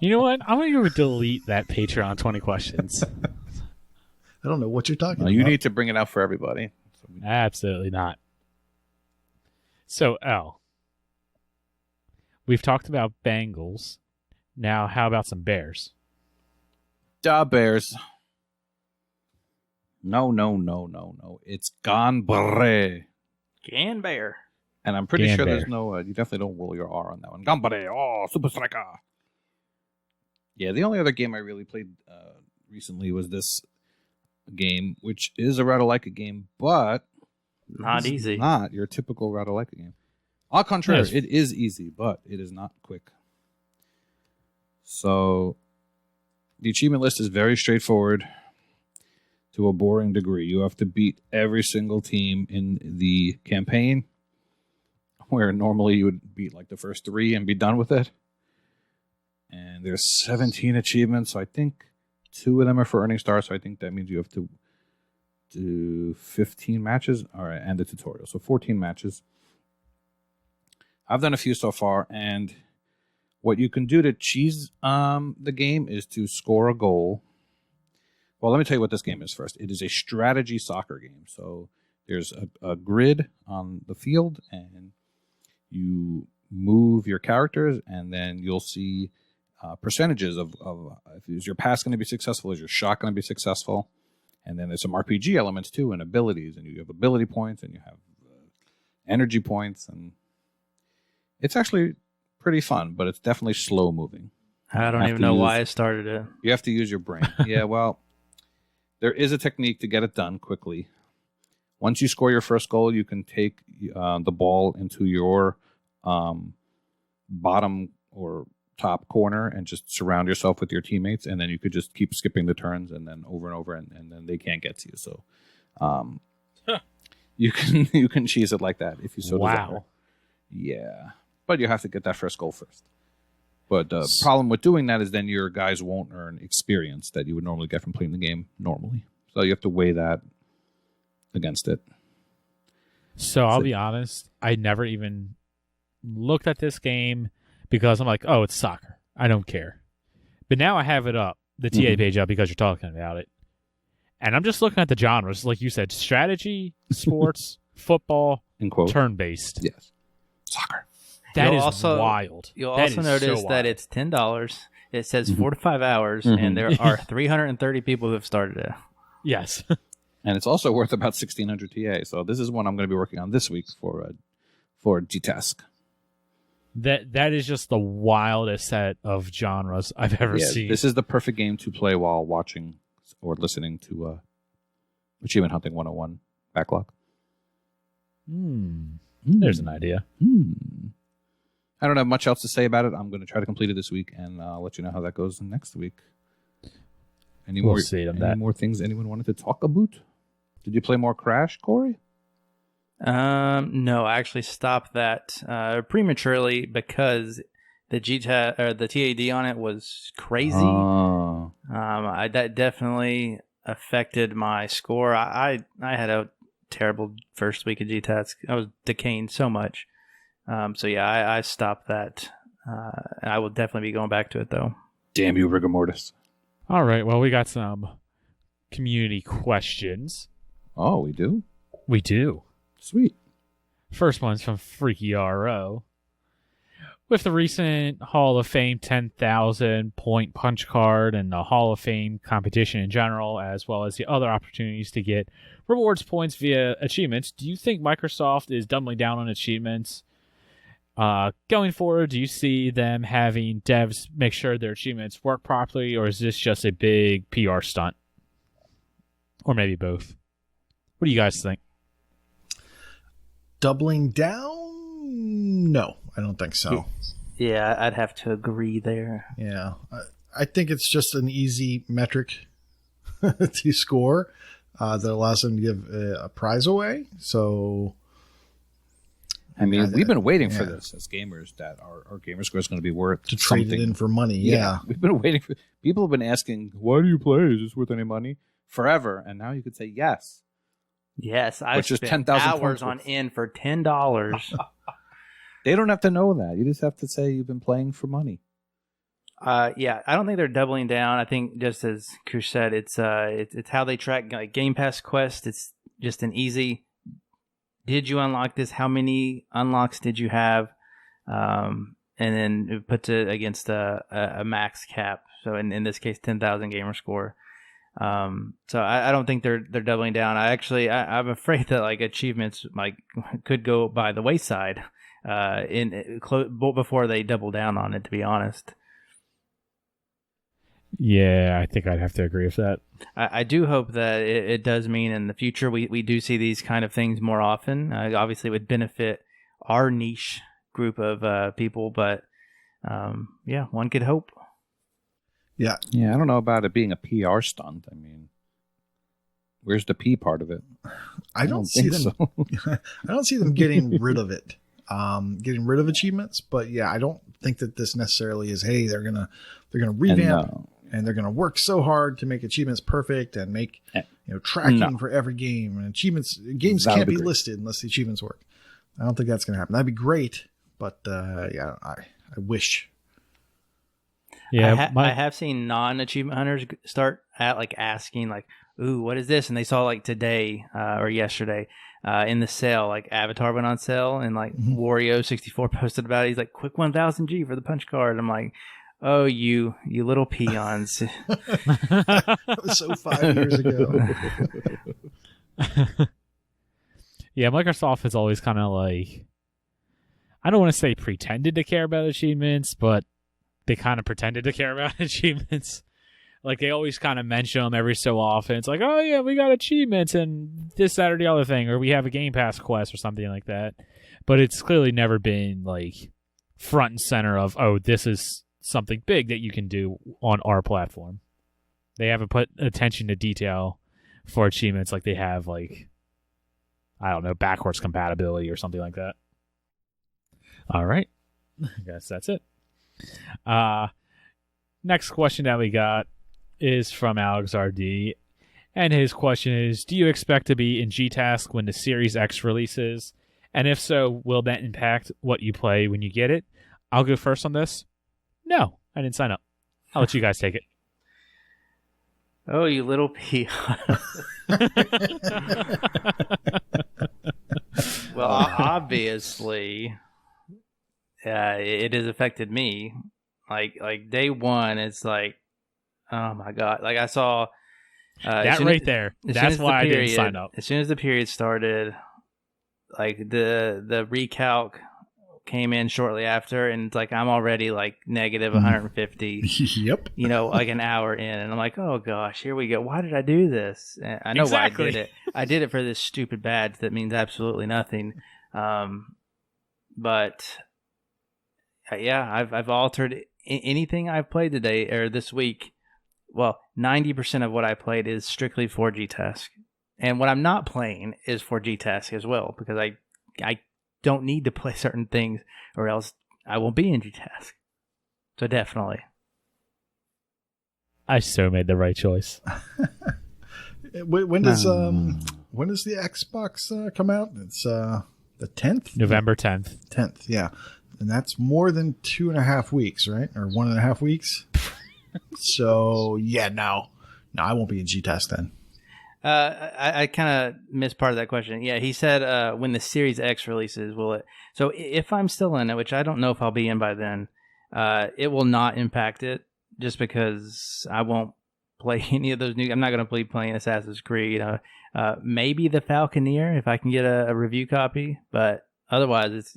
You know what? I'm going to delete that Patreon 20 questions. I don't know what you're talking about. You need to bring it out for everybody. Absolutely not. So, Al, we've talked about Bengals. Now, how about some Bears? Da Bears. No. It's Ganbare. Ganbare. And I'm pretty sure Ganbare. there's no, you definitely don't roll your R on that one. Ganbare. Oh, Super Striker. Yeah, the only other game I really played recently was this game, which is a Ratalaika game, but not easy. Not your typical Ratalaika game. Au contraire, Yes. it is easy, but it is not quick. So the achievement list is very straightforward to a boring degree. You have to beat every single team in the campaign, where normally you would beat the first 3 and be done with it. And there's 17 achievements, so I think 2 of them are for earning stars, so I think that means you have to do 15 matches, all right, and the tutorial, so 14 matches. I've done a few so far, and what you can do to cheese the game is to score a goal. Well, let me tell you what this game is first. It is a strategy soccer game. So there's a grid on the field, and you move your characters, and then you'll see percentages of is your pass going to be successful, is your shot going to be successful, and then there's some RPG elements too, and abilities, and you have ability points, and you have energy points, and it's actually pretty fun, but it's definitely slow moving. I don't even know why I started it. You have to use your brain. Yeah, well, there is a technique to get it done quickly. Once you score your first goal, you can take the ball into your bottom or top corner and just surround yourself with your teammates, and then you could just keep skipping the turns and then over and over, and then they can't get to you. So you can cheese it like that if you so desire. Yeah. But you have to get that first goal first. But the problem with doing that is then your guys won't earn experience that you would normally get from playing the game normally. So you have to weigh that against it. So I'll be honest, I never even looked at this game because I'm like, oh, it's soccer. I don't care. But now I have it up, the TA page up, because you're talking about it. And I'm just looking at the genres, like you said, strategy, sports, football, In quote. turn-based. Yes. Soccer. That is wild. You'll That also is notice so that wild. it's $10. It says 4 to 5 hours, and there are 330 people who have started it. Yes. And it's also worth about 1,600 TA. So this is one I'm going to be working on this week for GTASC. That is just the wildest set of genres I've ever seen. This is the perfect game to play while watching or listening to Achievement Hunting 101 backlog. There's an idea. I don't have much else to say about it. I'm going to try to complete it this week, and I'll let you know how that goes next week. Any more things anyone wanted to talk about? Did you play more Crash, Corey? No, I actually stopped that prematurely because the the TAD on it was crazy. Oh. That definitely affected my score. I had a terrible first week of GTASC. I was decaying so much. So yeah, I stopped that. I will definitely be going back to it though. Damn you, rigor mortis. All right, well, we got some community questions. Oh, we do? We do. Sweet. First one's from Freaky RO. With the recent Hall of Fame 10,000 point punch card and the Hall of Fame competition in general, as well as the other opportunities to get rewards points via achievements, do you think Microsoft is doubling down on achievements? Going forward, do you see them having devs make sure their achievements work properly, or is this just a big PR stunt? Or maybe both. What do you guys think? Doubling down? No, I don't think so. Yeah, I'd have to agree there. Yeah, I think it's just an easy metric to score that allows them to give a prize away. So, I mean, we've been waiting for this as gamers, that our gamer score is going to be worth to trade something. It in for money. Yeah, we've been waiting for. People have been asking, "Why do you play? Is this worth any money?" Forever, and now you could say yes. Yes, I've spent 10,000 hours on end for $10. They don't have to know that. You just have to say you've been playing for money. Yeah, I don't think they're doubling down. I think, just as Koosh said, it's how they track like Game Pass Quest. It's just an easy. Did you unlock this? How many unlocks did you have? And then it puts it against a max cap. So in this case, 10,000 gamer score. So I don't think they're doubling down. I'm afraid that like achievements like could go by the wayside before they double down on it, to be honest. Yeah, I think I'd have to agree with that. I do hope that it does mean in the future we do see these kind of things more often. Obviously, it would benefit our niche group of people, but yeah, one could hope. Yeah. Yeah, I don't know about it being a PR stunt. I mean, where's the P part of it? I don't see them. So. I don't see them getting rid of it. Getting rid of achievements, but yeah, I don't think that this necessarily is. Hey, they're gonna revamp and they're gonna work so hard to make achievements perfect and make tracking for every game and games can't be listed unless the achievements work. I don't think that's gonna happen. That'd be great, but yeah, I wish. Yeah, I have seen non-achievement hunters start asking like, "Ooh, what is this?" And they saw like today or yesterday in the sale, like Avatar went on sale, and like Wario64 posted about it. He's like, "Quick 1000G for the punch card." I'm like, "Oh, you little peons!" That was so 5 years ago. Yeah, Microsoft has always kind of like, I don't want to say pretended to care about achievements, but they kind of pretended to care about achievements. Like, they always kind of mention them every so often. It's like, oh, yeah, we got achievements and this, that, or the other thing, or we have a Game Pass quest or something like that. But it's clearly never been, like, front and center of, oh, this is something big that you can do on our platform. They haven't put attention to detail for achievements like they have, like, I don't know, backwards compatibility or something like that. All right. I guess that's it. Next question that we got is from Alex RD, and his question is, do you expect to be in GTASC when the Series X releases? And if so, will that impact what you play when you get it? I'll go first on this. No, I didn't sign up. I'll let you guys take it. Oh, you little peon. Well, obviously, it has affected me. Like day one, it's like, oh my god! Like I saw that right there. That's why I didn't sign up. As soon as the period started, like the recalc came in shortly after, and it's like I'm already like negative 150. Yep. Like an hour in, and I'm like, oh gosh, here we go. Why did I do this? And I know Exactly. why I did it. I did it for this stupid badge that means absolutely nothing. But yeah, I've altered anything I've played today or this week. Well, 90% of what I played is strictly for GTASC. And what I'm not playing is for GTASC as well, because I don't need to play certain things or else I won't be in GTASC. So definitely. I so made the right choice. When does the Xbox come out? It's the 10th? November 10th. 10th, yeah. And that's more than 2.5 weeks, right? Or 1.5 weeks? So, yeah, no, I won't be in GTASC then. I kind of missed part of that question. Yeah, he said when the Series X releases, will it? So if I'm still in it, which I don't know if I'll be in by then, it will not impact it just because I won't play any of those new. I'm not going to be playing Assassin's Creed. Maybe the Falconeer if I can get a review copy, but otherwise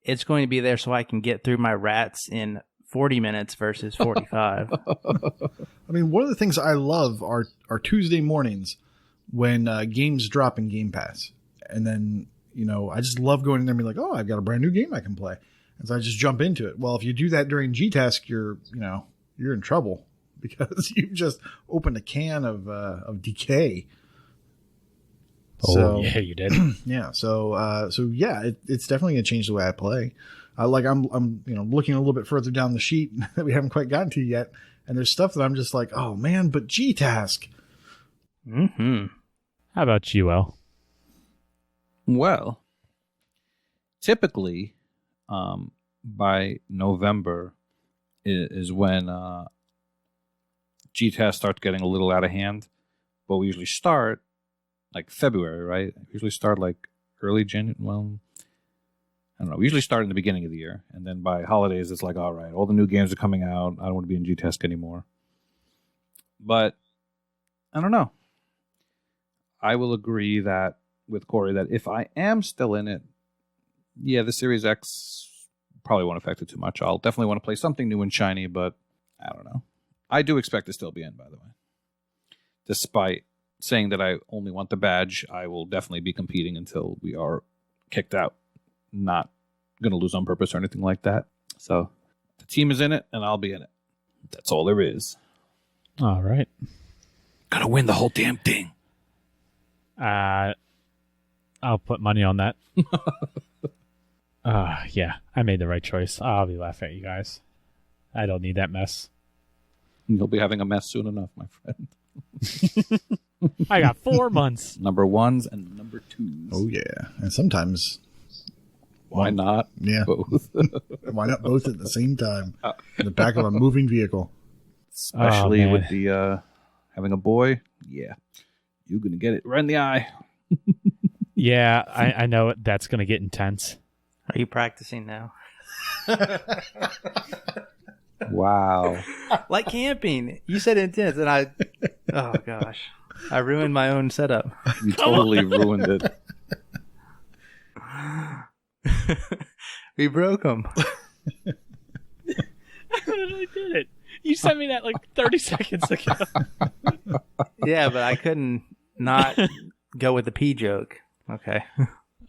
it's going to be there so I can get through my rats in 40 minutes versus 45. I mean, one of the things I love are Tuesday mornings when games drop in Game Pass. And then, I just love going in there and be like, oh, I've got a brand new game I can play. And so I just jump into it. Well, if you do that during GTASC, you're in trouble because you've just opened a can of decay. So, yeah, you did. Yeah. So yeah, it's definitely going to change the way I play. I'm looking a little bit further down the sheet that we haven't quite gotten to yet, and there's stuff that I'm just like, oh man, but GTASC. Mm-hmm. How about you, El? Well, typically, by November is when GTASC starts getting a little out of hand, but we usually start like February, right? We usually start like early January. Well, I don't know. We usually start in the beginning of the year, and then by holidays, it's like, all right, all the new games are coming out. I don't want to be in GTASC anymore. But I don't know. I will agree that with Corey that if I am still in it, yeah, the Series X probably won't affect it too much. I'll definitely want to play something new and shiny, but I don't know. I do expect to still be in, by the way. Despite saying that I only want the badge, I will definitely be competing until we are kicked out. Not going to lose on purpose or anything like that. So the team is in it, and I'll be in it. That's all there is. All right. Gotta win the whole damn thing. I'll put money on that. Yeah, I made the right choice. I'll be laughing at you guys. I don't need that mess. You'll be having a mess soon enough, my friend. I got 4 months. Number ones and number twos. Oh yeah, and sometimes why not? Yeah, both. Why not both at the same time in the back of a moving vehicle? Especially with the having a boy. Yeah, you're gonna get it right in the eye. Yeah, I know that's gonna get intense. Are you practicing now? Wow. Like camping. You said intense, and oh gosh. I ruined my own setup. You totally ruined it. We broke them. I literally did it. You sent me that like 30 seconds ago. Yeah, but I couldn't not go with the P joke. Okay.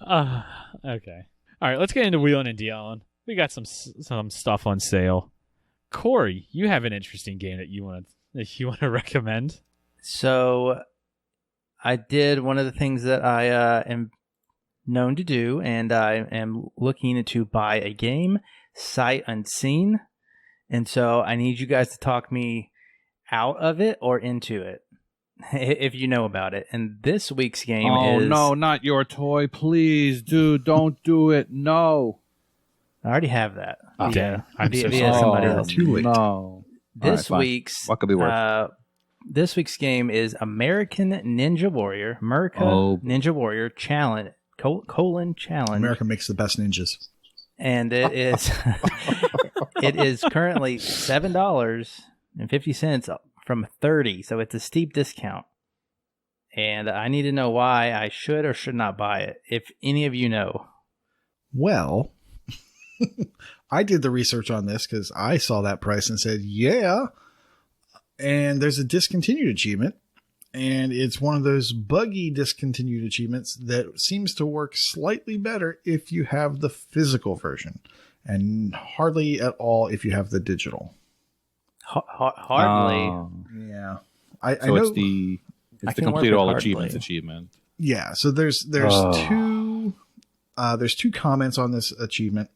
Okay. All right, let's get into wheeling and dealing. We got some stuff on sale. Corey, you have an interesting game that you want to recommend. So, I did one of the things that I am known to do, and I am looking to buy a game sight unseen. And so, I need you guys to talk me out of it or into it, if you know about it. And this week's game is... Oh, no, not your toy. Please, dude, don't do it. No. I already have that. Yeah, I'm so via sorry. somebody else. Too late. No. This All right, week's what could be worse? This week's game is American Ninja Warrior, Ninja Warrior Challenge, Challenge. America makes the best ninjas. And it is it is currently $7.50 from $30, so it's a steep discount. And I need to know why I should or should not buy it, if any of you know. Well, I did the research on this because I saw that price and said, yeah. And there's a discontinued achievement. And it's one of those buggy discontinued achievements that seems to work slightly better if you have the physical version and hardly at all if you have the digital. Hardly. Yeah. I know it's the complete all achievements achievement. Yeah. So there's two comments on this achievement.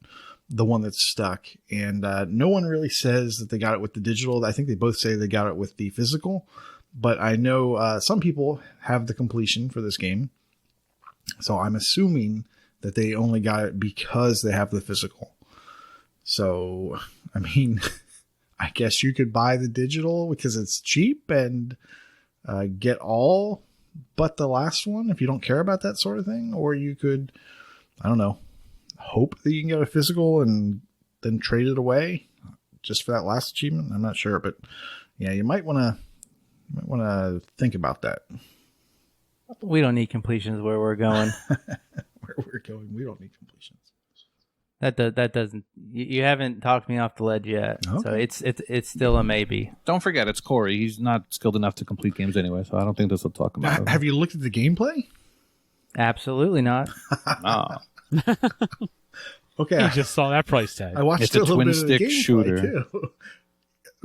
The one that's stuck, and no one really says that they got it with the digital. I think they both say they got it with the physical. But I know some people have the completion for this game. So I'm assuming that they only got it because they have the physical. So, I mean, I guess you could buy the digital because it's cheap and get all but the last one if you don't care about that sort of thing. Or you could, I don't know, hope that you can get a physical and then trade it away just for that last achievement. I'm not sure. But yeah, you might want to think about that. We don't need completions where we're going. Where we're going, we don't need completions. That doesn't. You haven't talked me off the ledge yet, okay. So it's still a maybe. Don't forget, it's Corey. He's not skilled enough to complete games anyway, so I don't think this will talk about it. Have you looked at the gameplay? Absolutely not. No. Okay, You just saw that price tag. I watched It's a a little twin bit of the stick gameplay shooter. too.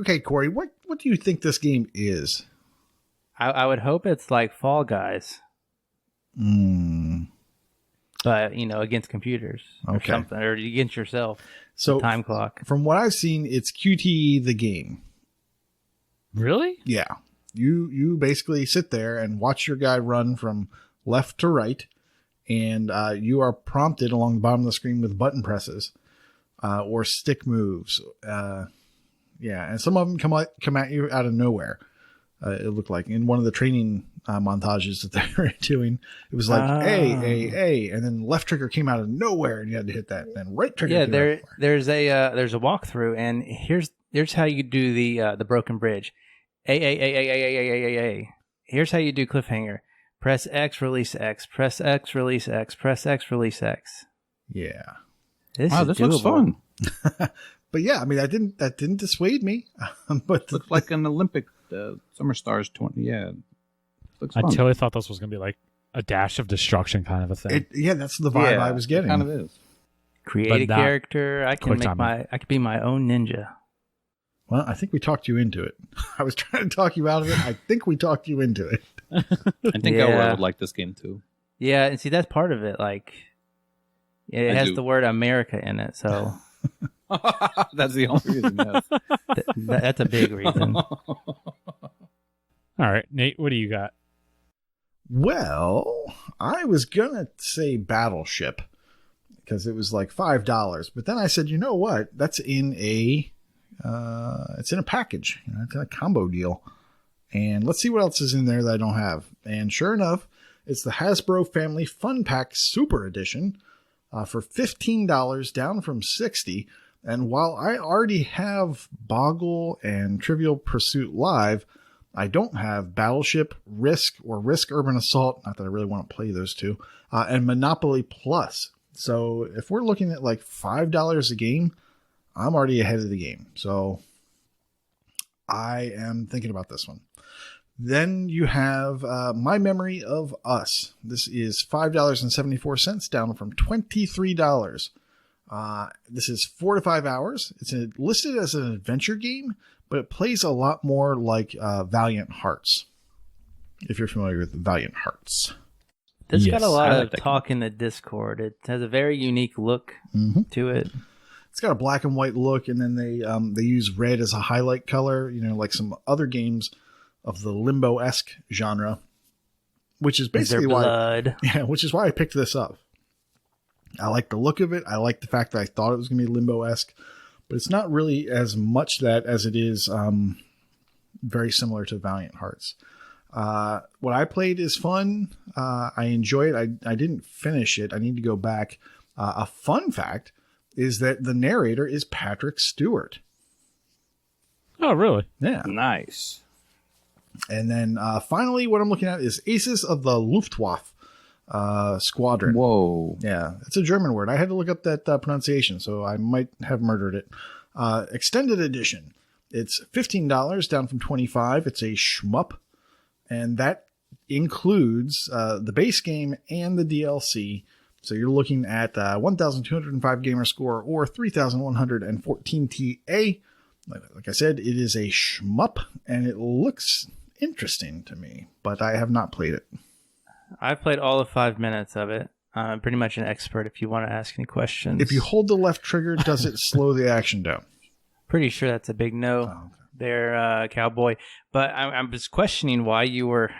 Okay, Corey, what do you think this game is? I would hope it's like Fall Guys, but against computers or Okay. something, or against yourself. So Time clock. from what I've seen, it's QTE the game. Really? Yeah. You basically sit there and watch your guy run from left to right, and you are prompted along the bottom of the screen with button presses or stick moves. Yeah, and some of them come at you out of nowhere. It looked like in one of the training montages that they were doing, it was like A, and then left trigger came out of nowhere, and you had to hit that. And then right trigger. Yeah, came out of nowhere. there's a walkthrough, and here's how you do the broken bridge. A. Here's how you do cliffhanger. Press X, release X. Press X, release X. Press X, release X. Yeah. This Looks doable. fun. But yeah, I mean, that didn't dissuade me. But Looks like an Olympic Summer Stars 20. Yeah. Looks fun. I totally thought this was going to be like a dash of destruction kind of a thing. that's the vibe I was getting. It kind of is. Create But a not character. I quick can time. I could be my own ninja. Well, I think we talked you into it. I was trying to talk you out of it. I think we talked you into it. I think I would like this game too. Yeah, and see that's part of it. Like it I has do. the word America in it, so That's the only reason. Yes. that's a big reason. All right, Nate, what do you got? Well, I was gonna say Battleship because it was like $5, but then I said, you know what? That's in a package. It's a combo deal, and let's see what else is in there that I don't have. And sure enough, it's the Hasbro Family Fun Pack Super Edition for $15, down from $60. And while I already have Boggle and Trivial Pursuit Live, I don't have Battleship, Risk, or Risk Urban Assault. Not that I really want to play those two. And Monopoly Plus. So if we're looking at like $5 a game, I'm already ahead of the game. So I am thinking about this one. Then you have My Memory of Us. This is $5.74, down from $23. This is 4 to 5 hours. It's listed as an adventure game, but it plays a lot more like Valiant Hearts. If you're familiar with Valiant Hearts. This Yes, got a lot I like of that talk in the Discord. It has a very unique look to it. It's got a black and white look, and then they use red as a highlight color, like some other games of the Limbo-esque genre, which is basically which is why I picked this up. I like the look of it. I like the fact that I thought it was going to be Limbo-esque, but it's not really as much that as it is very similar to Valiant Hearts. What I played is fun. I enjoy it. I didn't finish it. I need to go back. A fun fact is that the narrator is Patrick Stewart. Oh, really? Yeah. Nice. And then finally, what I'm looking at is Aces of the Luftwaffe. Squadron. Whoa. Yeah, it's a German word. I had to look up that pronunciation, so I might have murdered it. Extended edition. It's $15, down from $25. It's a shmup, and that includes the base game and the DLC. So you're looking at 1,205 gamer score or 3,114 TA. Like I said, it is a shmup, and it looks interesting to me, but I have not played it. I've played all of 5 minutes of it. I'm pretty much an expert if you want to ask any questions. If you hold the left trigger, does it slow the action down? Pretty sure that's a big no there, Cowboy. But I'm just questioning why you were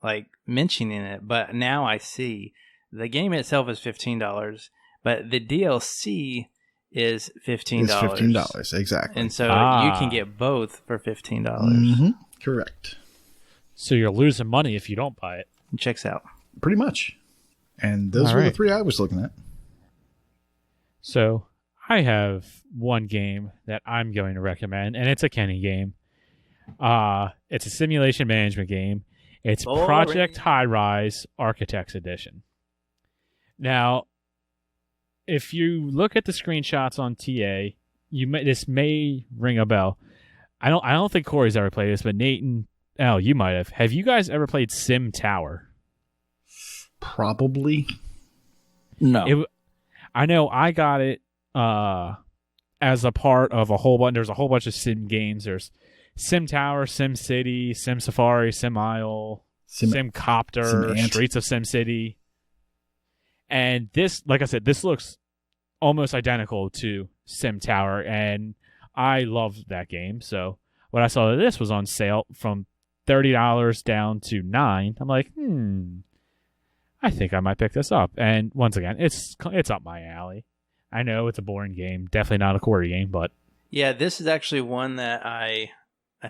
like mentioning it. But now I see the game itself is $15, but the DLC is $15. It's $15, exactly. And so you can get both for $15. Mm-hmm. Correct. So you're losing money if you don't buy it. It checks out. Pretty much. And those All were the right. 3 I was looking at. So I have one game that I'm going to recommend, and it's a Kenny game. It's a simulation management game. It's Boring. Project High Rise Architects Edition. Now, if you look at the screenshots on TA, this may ring a bell. I don't think Corey's ever played this, but Nate and Al, you might have. Have you guys ever played Sim Tower? Probably. No. I know I got it as a part of a whole bunch. There's a whole bunch of sim games. There's Sim Tower, Sim City, Sim Safari, Sim Isle, Sim Copter, Sim Ant. Streets of Sim City. And this, like I said, this looks almost identical to Sim Tower, and I love that game. So when I saw that this was on sale from $30 down to $9, I'm like, I think I might pick this up. And once again, it's up my alley. I know it's a boring game, definitely not a Corey game, but Yeah, this is actually one that I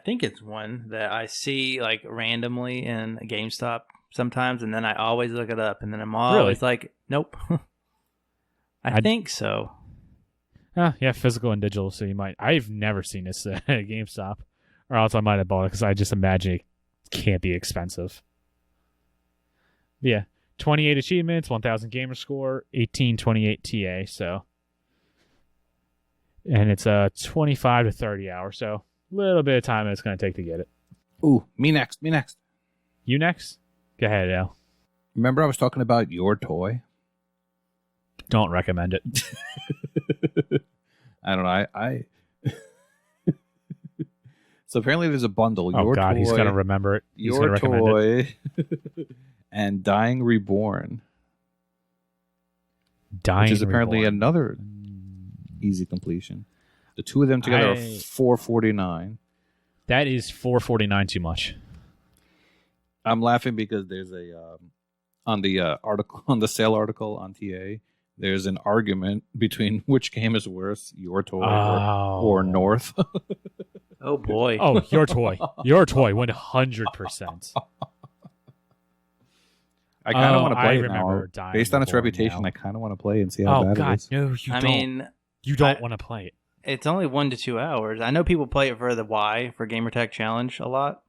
think it's one that I see like randomly in GameStop sometimes, and then I always look it up, and then I'm always like, nope. I think so. yeah, physical and digital. So you might. I've never seen this at GameStop, or else I might have bought it because I just imagine it can't be expensive. But yeah, 28 achievements, 1,000 gamer score, 1828 TA. So, and it's 25 to 30 hours. So a little bit of time it's going to take to get it. Ooh, me next. You next? Go ahead, Al. Remember I was talking about your toy? Don't recommend it. I don't know. I So apparently there's a bundle. Oh, Your God, toy, he's going to remember it. He's going to Your recommend it. toy and Dying Reborn, Dying which is apparently Reborn. another easy completion. The two of them together are $4.49. That is $4.49 too much. I'm laughing because there's a on the article, on the sale article on TA, there's an argument between which game is worse, Your Toy or North. Oh boy. Oh, Your Toy. Your Toy, 100%. I kind of want to play I it remember now. Dying Based on its Reborn reputation, now. I kind of want to play and see how Oh, bad it God, is. no, you I don't. mean, You don't want to play it. it's only 1 to 2 hours. I know people play it for the Y for Gamertag Challenge a lot.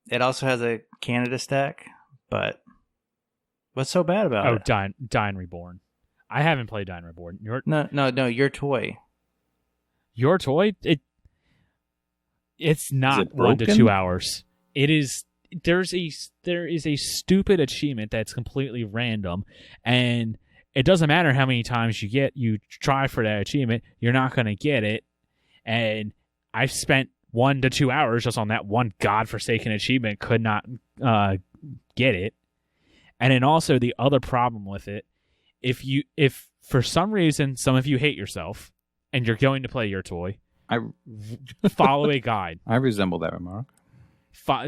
It also has a Canada stack, but what's so bad about it? Dying Reborn. I haven't played Dying Reborn. No, Your Toy. Your Toy, it's not it 1 to broken? 2 hours. It is. There is a stupid achievement that's completely random, and it doesn't matter how many times you try for that achievement, you're not going to get it. And I've spent 1 to 2 hours just on that one godforsaken achievement, could not get it. And then also the other problem with it, if for some reason some of you hate yourself and you're going to play Your Toy, follow a guide. I resemble that remark.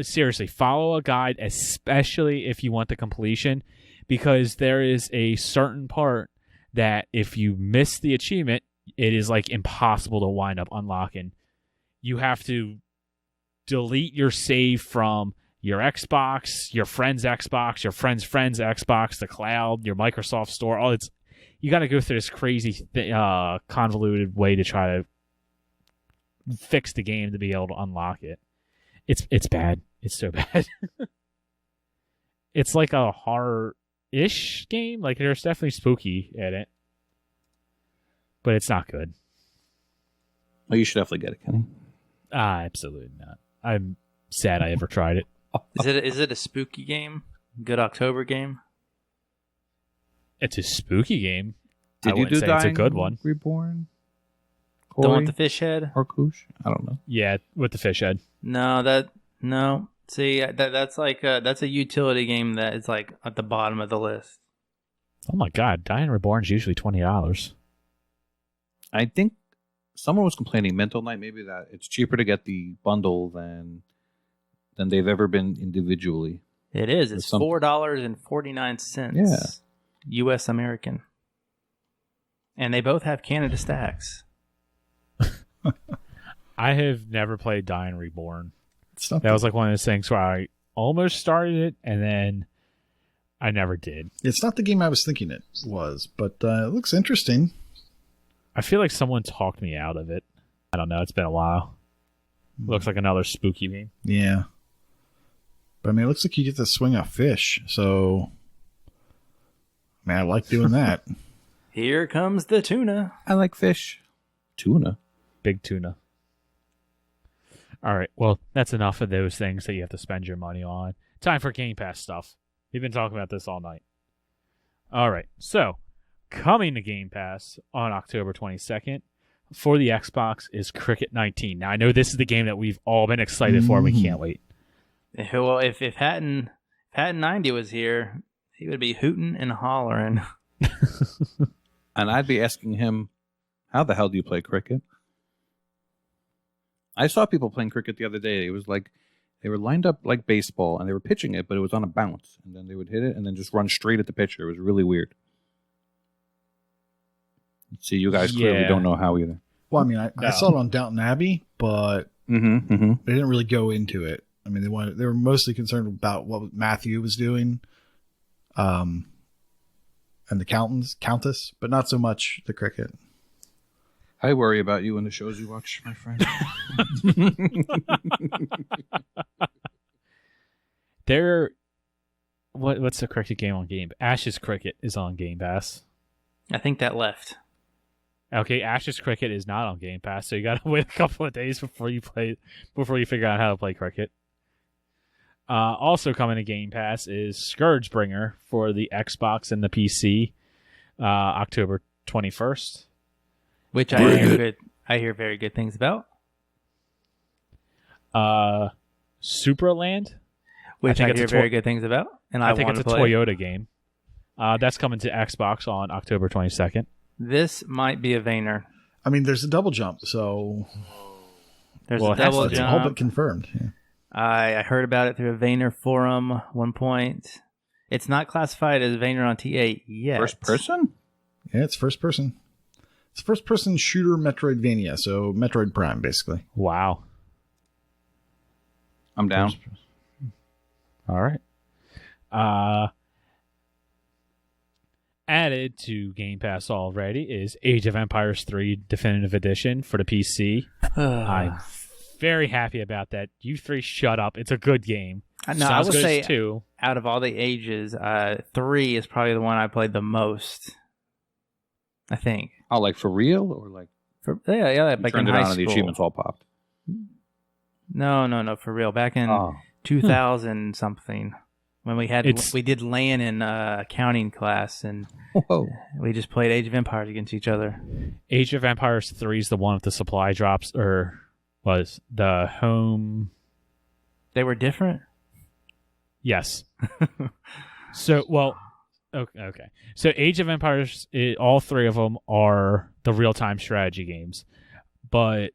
Seriously, follow a guide, especially if you want the completion, because there is a certain part that if you miss the achievement, it is like impossible to wind up unlocking. You have to delete your save from your Xbox, your friend's Xbox, your friend's Xbox, the cloud, your Microsoft Store. You got to go through this crazy, convoluted way to try to fix the game to be able to unlock it. It's bad. It's so bad. It's like a horror-ish game. Like, there's definitely spooky in it. But it's not good. Oh, you should definitely get it, Kenny. Absolutely not. I'm sad I ever tried it. Is it a spooky game? Good October game? It's a spooky game. Did I you wouldn't do say it's a Dying good one. Reborn? The one Corey? with the fish head? Or Koosh? I don't know. Yeah, with the fish head. No. See, that's like that's a utility game that is like at the bottom of the list. Oh my god, Dying Reborn is usually $20. I think someone was complaining, Mental Night, maybe, that it's cheaper to get the bundle than they've ever been individually. It is. It's Something. $4.49. Yeah. U.S. American. And they both have Canada stacks. I have never played Dying Reborn. It's not That was like one of those things where I almost started it, and then I never did. It's not the game I was thinking it was, but it looks interesting. I feel like someone talked me out of it. I don't know. It's been a while. Looks like another spooky game. Yeah. But I mean, it looks like you get to swing a fish, so man, I like doing that. Here comes the tuna. I like fish. Tuna. Big tuna. All right. Well, that's enough of those things that you have to spend your money on. Time for Game Pass stuff. We've been talking about this all night. All right. So, coming to Game Pass on October 22nd for the Xbox is Cricket 19. Now, I know this is the game that we've all been excited for. And we can't wait. Well, if Hatton 90 was here, he would be hooting and hollering. And I'd be asking him, how the hell do you play cricket? I saw people playing cricket the other day. It was like they were lined up like baseball, and they were pitching it, but it was on a bounce. And then they would hit it and then just run straight at the pitcher. It was really weird. See, you guys clearly don't know how either. Well, I mean, I saw it on Downton Abbey, but they didn't really go into it. I mean, they were mostly concerned about what Matthew was doing, and the Countess, but not so much the cricket. I worry about you and the shows you watch, my friend. What's the cricket game on Game? Ashes Cricket is on Game Pass. I think that left. Okay, Ashes Cricket is not on Game Pass, so you gotta wait a couple of days before you figure out how to play cricket. Also coming to Game Pass is Scourgebringer for the Xbox and the PC, October 21st. Which I hear very good things about. Supraland, Which I hear very good things about. And I think it's a play. Toyota game. That's coming to Xbox on October 22nd. This might be a Vayner. I mean, there's a double jump, so There's Well, a double that's jump. all but confirmed. Yeah. I heard about it through a Vayner forum one point. It's not classified as Vayner on T8 yet. First person? Yeah, it's first person. It's first person shooter Metroidvania, so Metroid Prime, basically. Wow. I'm down. All right. Added to Game Pass already is Age of Empires 3 Definitive Edition for the PC. I'm very happy about that. You three shut up. It's a good game. No, I would say 2. out of all the ages, 3 is probably the one I played the most. I think. Oh, like for real? Or like Yeah, you like turned in it high on and the school. achievements all popped? No, for real. Back in 2000 something, when we did LAN in accounting class, and Whoa. we just played Age of Empires against each other. Age of Empires 3 is the one with the supply drops, or was the home... They were different? Yes. Okay. So Age of Empires, all 3 of them are the real-time strategy games. But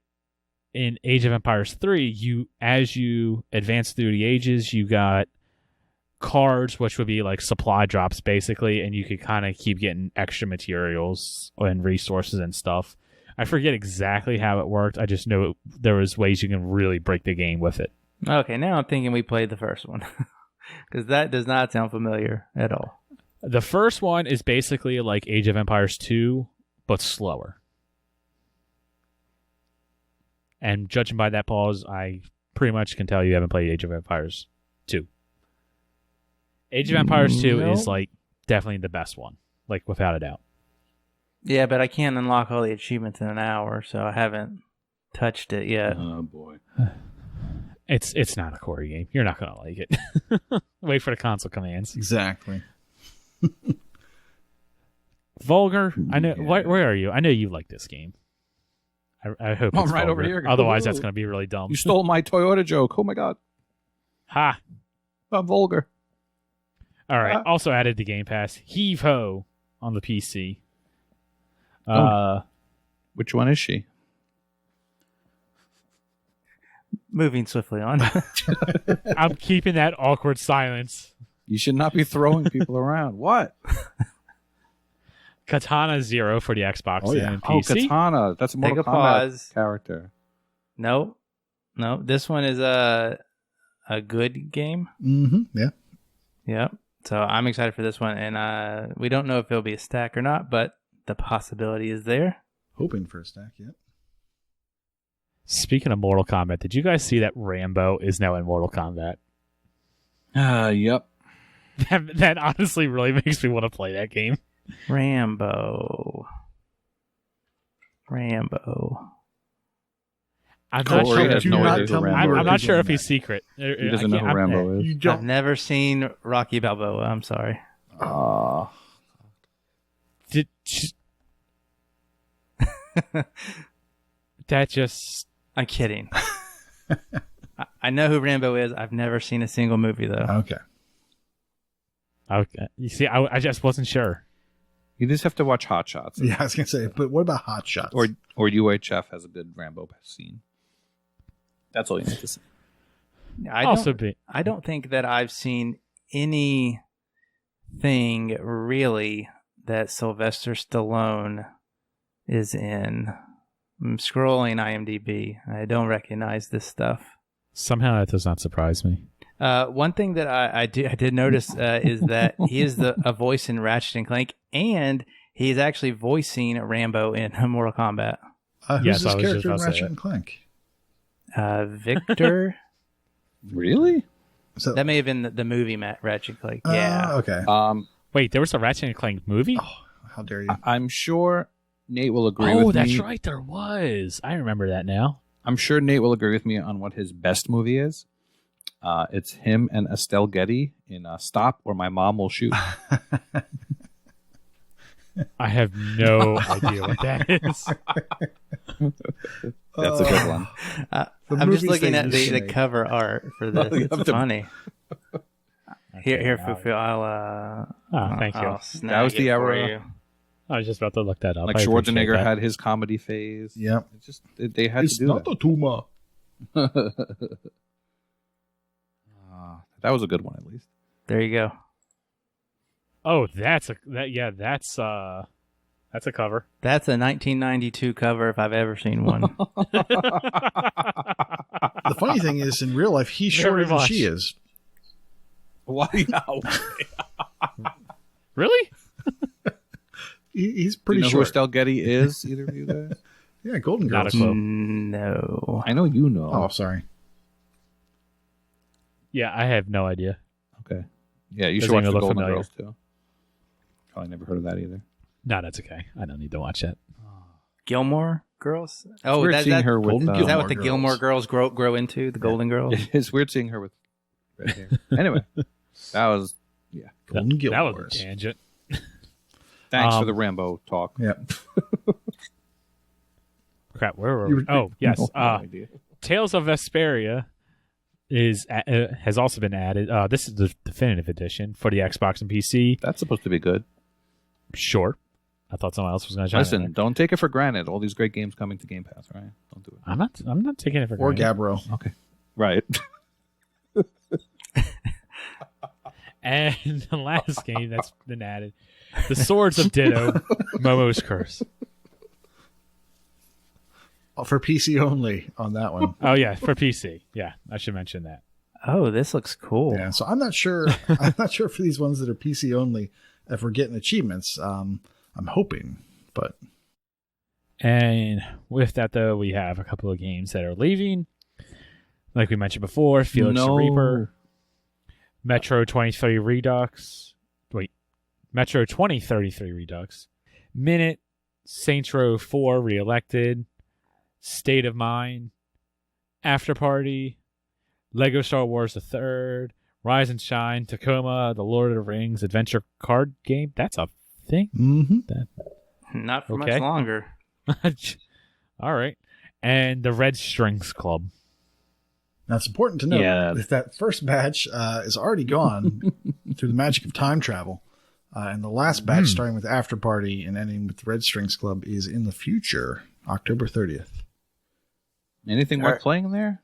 in Age of Empires 3, as you advance through the ages, you got cards, which would be like supply drops, basically, and you could kind of keep getting extra materials and resources and stuff. I forget exactly how it worked. I just know there was ways you can really break the game with it. Okay, now I'm thinking we played the first one. Because that does not sound familiar at all. The first one is basically like Age of Empires 2, but slower. And judging by that pause, I pretty much can tell you haven't played Age of Empires 2. Age of Empires 2 Nope. is like definitely the best one, like without a doubt. Yeah, but I can't unlock all the achievements in an hour, so I haven't touched it yet. Oh boy. It's not a Corey game. You're not gonna like it. Wait for the console commands. Exactly. Vulgar. I know. Yeah. Where are you? I know you like this game. I hope I'm it's right over vulgar. here. Otherwise, Woo. that's going to be really dumb. You stole my Toyota joke. Oh my god. Ha! I'm vulgar. All right. Also added to Game Pass. Heave Ho on the PC. Which one is she? Moving swiftly on. I'm keeping that awkward silence. You should not be throwing people around. What? Katana Zero for the Xbox Oh, yeah. and Oh, PC. Katana. That's a Take Mortal a Kombat pause. character. No. This one is a good game. Yeah. Yep. So I'm excited for this one, and we don't know if it'll be a stack or not, but the possibility is there. Hoping for a stack, yeah. Speaking of Mortal Kombat, did you guys see that Rambo is now in Mortal Kombat? Yep. That honestly really makes me want to play that game. Rambo. I'm Corey not sure. has Do no not idea who tell me Rambo you I'm are not sure doing if he's that. secret. He doesn't know who Rambo You is. I've don't. never seen Rocky Balboa. I'm sorry. Did that just? I'm kidding. I know who Rambo is. I've never seen a single movie, though. Okay. Okay. You see, I just wasn't sure. You just have to watch Hot Shots. Yeah, I was gonna say, but what about Hot Shots? Or UHF has a good Rambo scene. That's all you need to say. I don't think that I've seen anything really that Sylvester Stallone is in. I'm scrolling IMDb. I don't recognize this stuff. Somehow that does not surprise me. One thing that I did notice is that he is a voice in Ratchet and Clank, and he's actually voicing Rambo in Mortal Kombat. Who's Yes, this I was just character in about to say Ratchet it. and Clank? Victor. Really? So, That may have been the movie Ratchet and Clank. Yeah. Okay. Wait, there was a Ratchet and Clank movie? How dare you? I'm sure Nate will agree Oh, with me. that's right, there was. I remember that now. I'm sure Nate will agree with me on what his best movie is. It's him and Estelle Getty in Stop, or My Mom Will Shoot. I have no idea what that is. That's a good one. I'm just movie looking stays at the the same. cover art for this. You have It's to- funny. Here, now- Fufu. I'll Oh, thank you. I'll snag That was the it for era. you. I was just about to look that up. Like I appreciate Schwarzenegger that. had his comedy phase. Yep. It's just they had It's to do not that. a tumor. That was a good one, at least. There you go. Oh, that's a cover. That's a 1992 cover if I've ever seen one. The funny thing is, in real life, he's Very shorter than much. she is. Why? Really? He's Do pretty you know who short. Estelle Getty is? Either of you guys? Yeah, Golden Not Girls. a clue. No. I know you know. Oh, sorry. Yeah, I have no idea. Okay. Yeah, you Doesn't should watch even the look Golden familiar. Girls too. Probably never heard of that either. No, that's okay. I don't need to watch that. Gilmore Girls? Oh, Weird that, seeing that, her with. Golden is that Gilmore what the Girls. Gilmore Girls grow into? The Golden Girls? It's weird seeing her with red hair. Anyway, that was Golden That Gilmore. was a tangent. thanks for Um, the Rambo talk. Yep. Crap, where were You we? were- Oh, yes. No idea. Tales of Vesperia has also been added. This is the definitive edition for the Xbox and PC. That's supposed to be good. Sure. I thought someone else was going to chime in Listen, there. don't take it for granted. All these great games coming to Game Pass, right? Don't do it. I'm not taking it for Or granted. Gabbro. Okay. Right. And the last game that's been added, The Swords of Ditto, Momo's Curse. For PC only on that one. Oh yeah, for PC. Yeah, I should mention that. Oh, this looks cool. Yeah, so I'm not sure. I'm not sure for these ones that are PC only if we're getting achievements. I'm hoping, but And with that, though, we have a couple of games that are leaving. Like we mentioned before, Felix the No. Reaper, Metro 2033 Redux. Wait. Metro 2033 Redux. Minit. Saints Row 4 Reelected. State of Mind. After Party. Lego Star Wars the Third. Rise and Shine. Tacoma. The Lord of the Rings Adventure Card Game. That's a thing? Mm-hmm. Not for Okay. much longer. All right. And the Red Strings Club. Now, it's important to note Yeah. that first batch is already gone through the magic of time travel. And the last batch, starting with After Party and ending with the Red Strings Club, is in the future, October 30th. Anything worth playing there?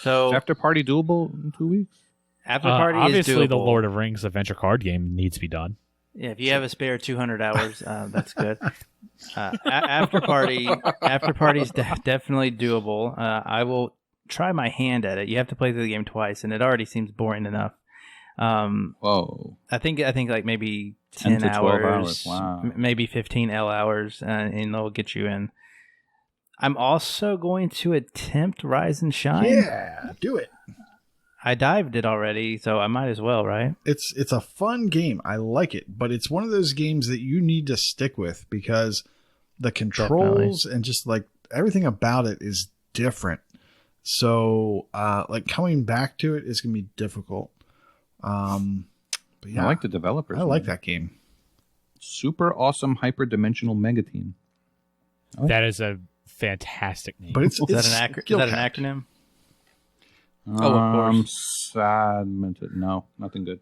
So Is After Party doable in 2 weeks? After Party is obviously, doable. the Lord of Rings Adventure Card Game needs to be done. Yeah, if you have a spare 200 hours, that's good. After Party is definitely doable. I will try my hand at it. You have to play through the game twice, and it already seems boring enough. Whoa. I think like maybe 10 10 to 12 hours, hours. Wow. maybe 15 L hours, and they'll get you in. I'm also going to attempt Rise and Shine. Yeah, do it. I dived it already, so I might as well, right? It's a fun game. I like it, but it's one of those games that you need to stick with because the controls and just like everything about it is different. So, like coming back to it is going to be difficult. But yeah, I like the developers. I like that game. Super awesome hyperdimensional mega team. That is a fantastic name. But it's Is that an skill-capped. acronym? Oh, of course. No, nothing good.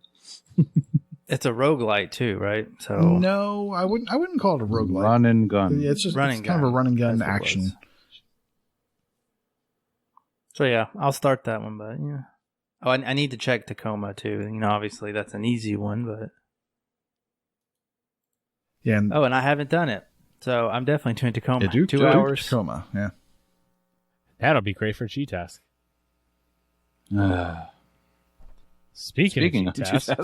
It's a roguelite too, right? So No, I wouldn't call it a roguelike. Run and gun. Yeah, it's just Run and it's kind of a gun. run and gun That's what it action. was. So yeah, I'll start that one, but yeah. Oh, I need to check Tacoma too. You know, obviously that's an easy one, but Yeah, and and I haven't done it, so I'm definitely doing Tacoma. yeah, 2 hours. Tacoma. Yeah, That'll be great for GTASC. Speaking of GTASC,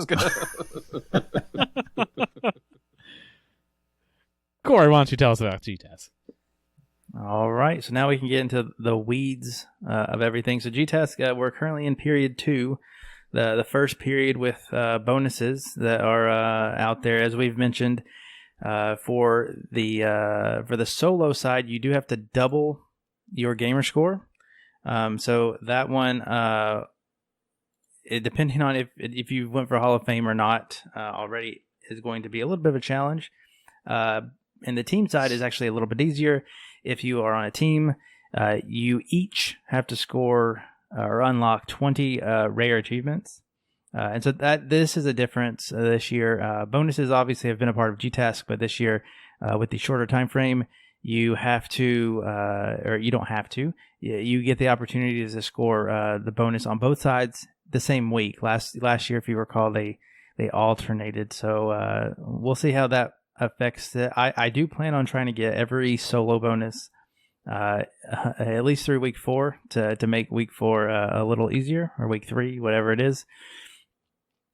Corey, why don't you tell us about GTASC? All right, so now we can get into the weeds of everything. So GTASC, we're currently in period 2, the first period with bonuses that are out there, as we've mentioned. For the solo side, you do have to double your gamer score. So that one, depending on if you went for Hall of Fame or not already, is going to be a little bit of a challenge. And the team side is actually a little bit easier. If you are on a team, you each have to score or unlock 20 rare achievements. And so this is a difference this year. Bonuses obviously have been a part of GTASC, but this year with the shorter time frame, you have to, or you don't have to. You get the opportunity to score the bonus on both sides the same week. Last year, if you recall, they alternated. So we'll see how that affects it. I do plan on trying to get every solo bonus at least through week 4 to make week 4 a little easier, or week 3, whatever it is,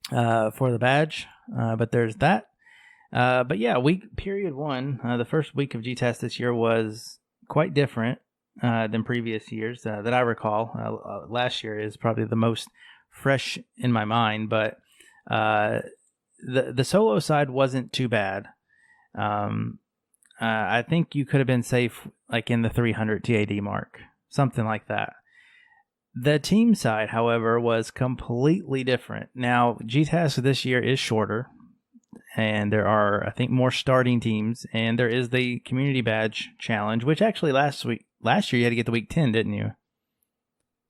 for the badge. But there's that. But yeah, period 1, the first week of GTASC this year was quite different than previous years that I recall. Last year is probably the most fresh in my mind, but the solo side wasn't too bad. I think you could have been safe like in the 300 TAD mark, something like that. The team side, however, was completely different. Now, GTASC this year is shorter, and there are, I think, more starting teams, and there is the community badge challenge, which actually last year you had to get to week 10, didn't you?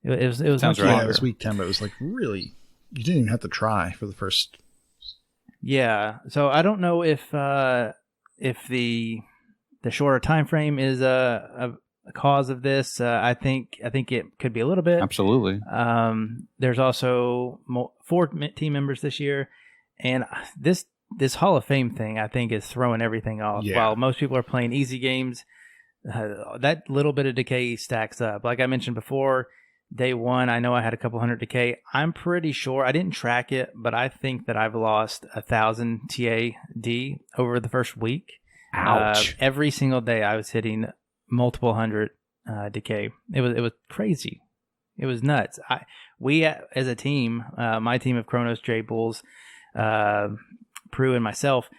It was Sounds much right. Yeah, longer. it was week 10, but it was like really, you didn't even have to try for the first. Yeah, so I don't know if the shorter time frame is a cause of this. I think it could be a little bit. Absolutely. There's also 4 team members this year, and this Hall of Fame thing I think is throwing everything off. Yeah. While most people are playing easy games, that little bit of decay stacks up. Like I mentioned before, day 1, I know I had a couple hundred decay. I'm pretty sure, I didn't track it, but I think that I've lost 1,000 TAD over the first week. Ouch. Every single day I was hitting multiple hundred decay. It was crazy. It was nuts. We as a team, my team of Kronos, J Bulls, Prue, and myself,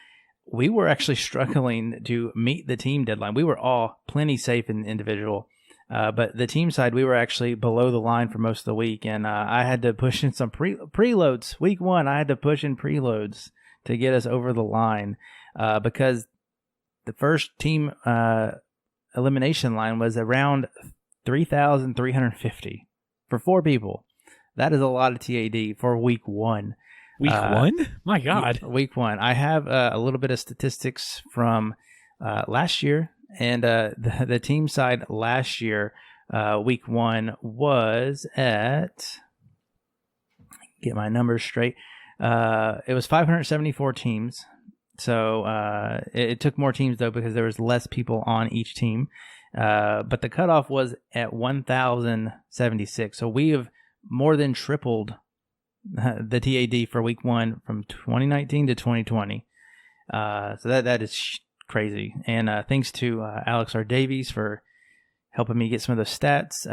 we were actually struggling to meet the team deadline. We were all plenty safe in individual, but the team side, we were actually below the line for most of the week, and I had to push in some preloads. Week 1, I had to push in preloads to get us over the line because the first team elimination line was around 3,350 for 4 people. That is a lot of TAD for week 1. Week 1? My God. Week 1. I have a little bit of statistics from last year, and the team side last year, week 1 was at, get my numbers straight, it was 574 teams. So it took more teams, though, because there was less people on each team. But the cutoff was at 1,076. So we have more than tripled the TAD for week 1 from 2019 to 2020. So that is crazy. And thanks to Alex R. Davies for helping me get some of those stats.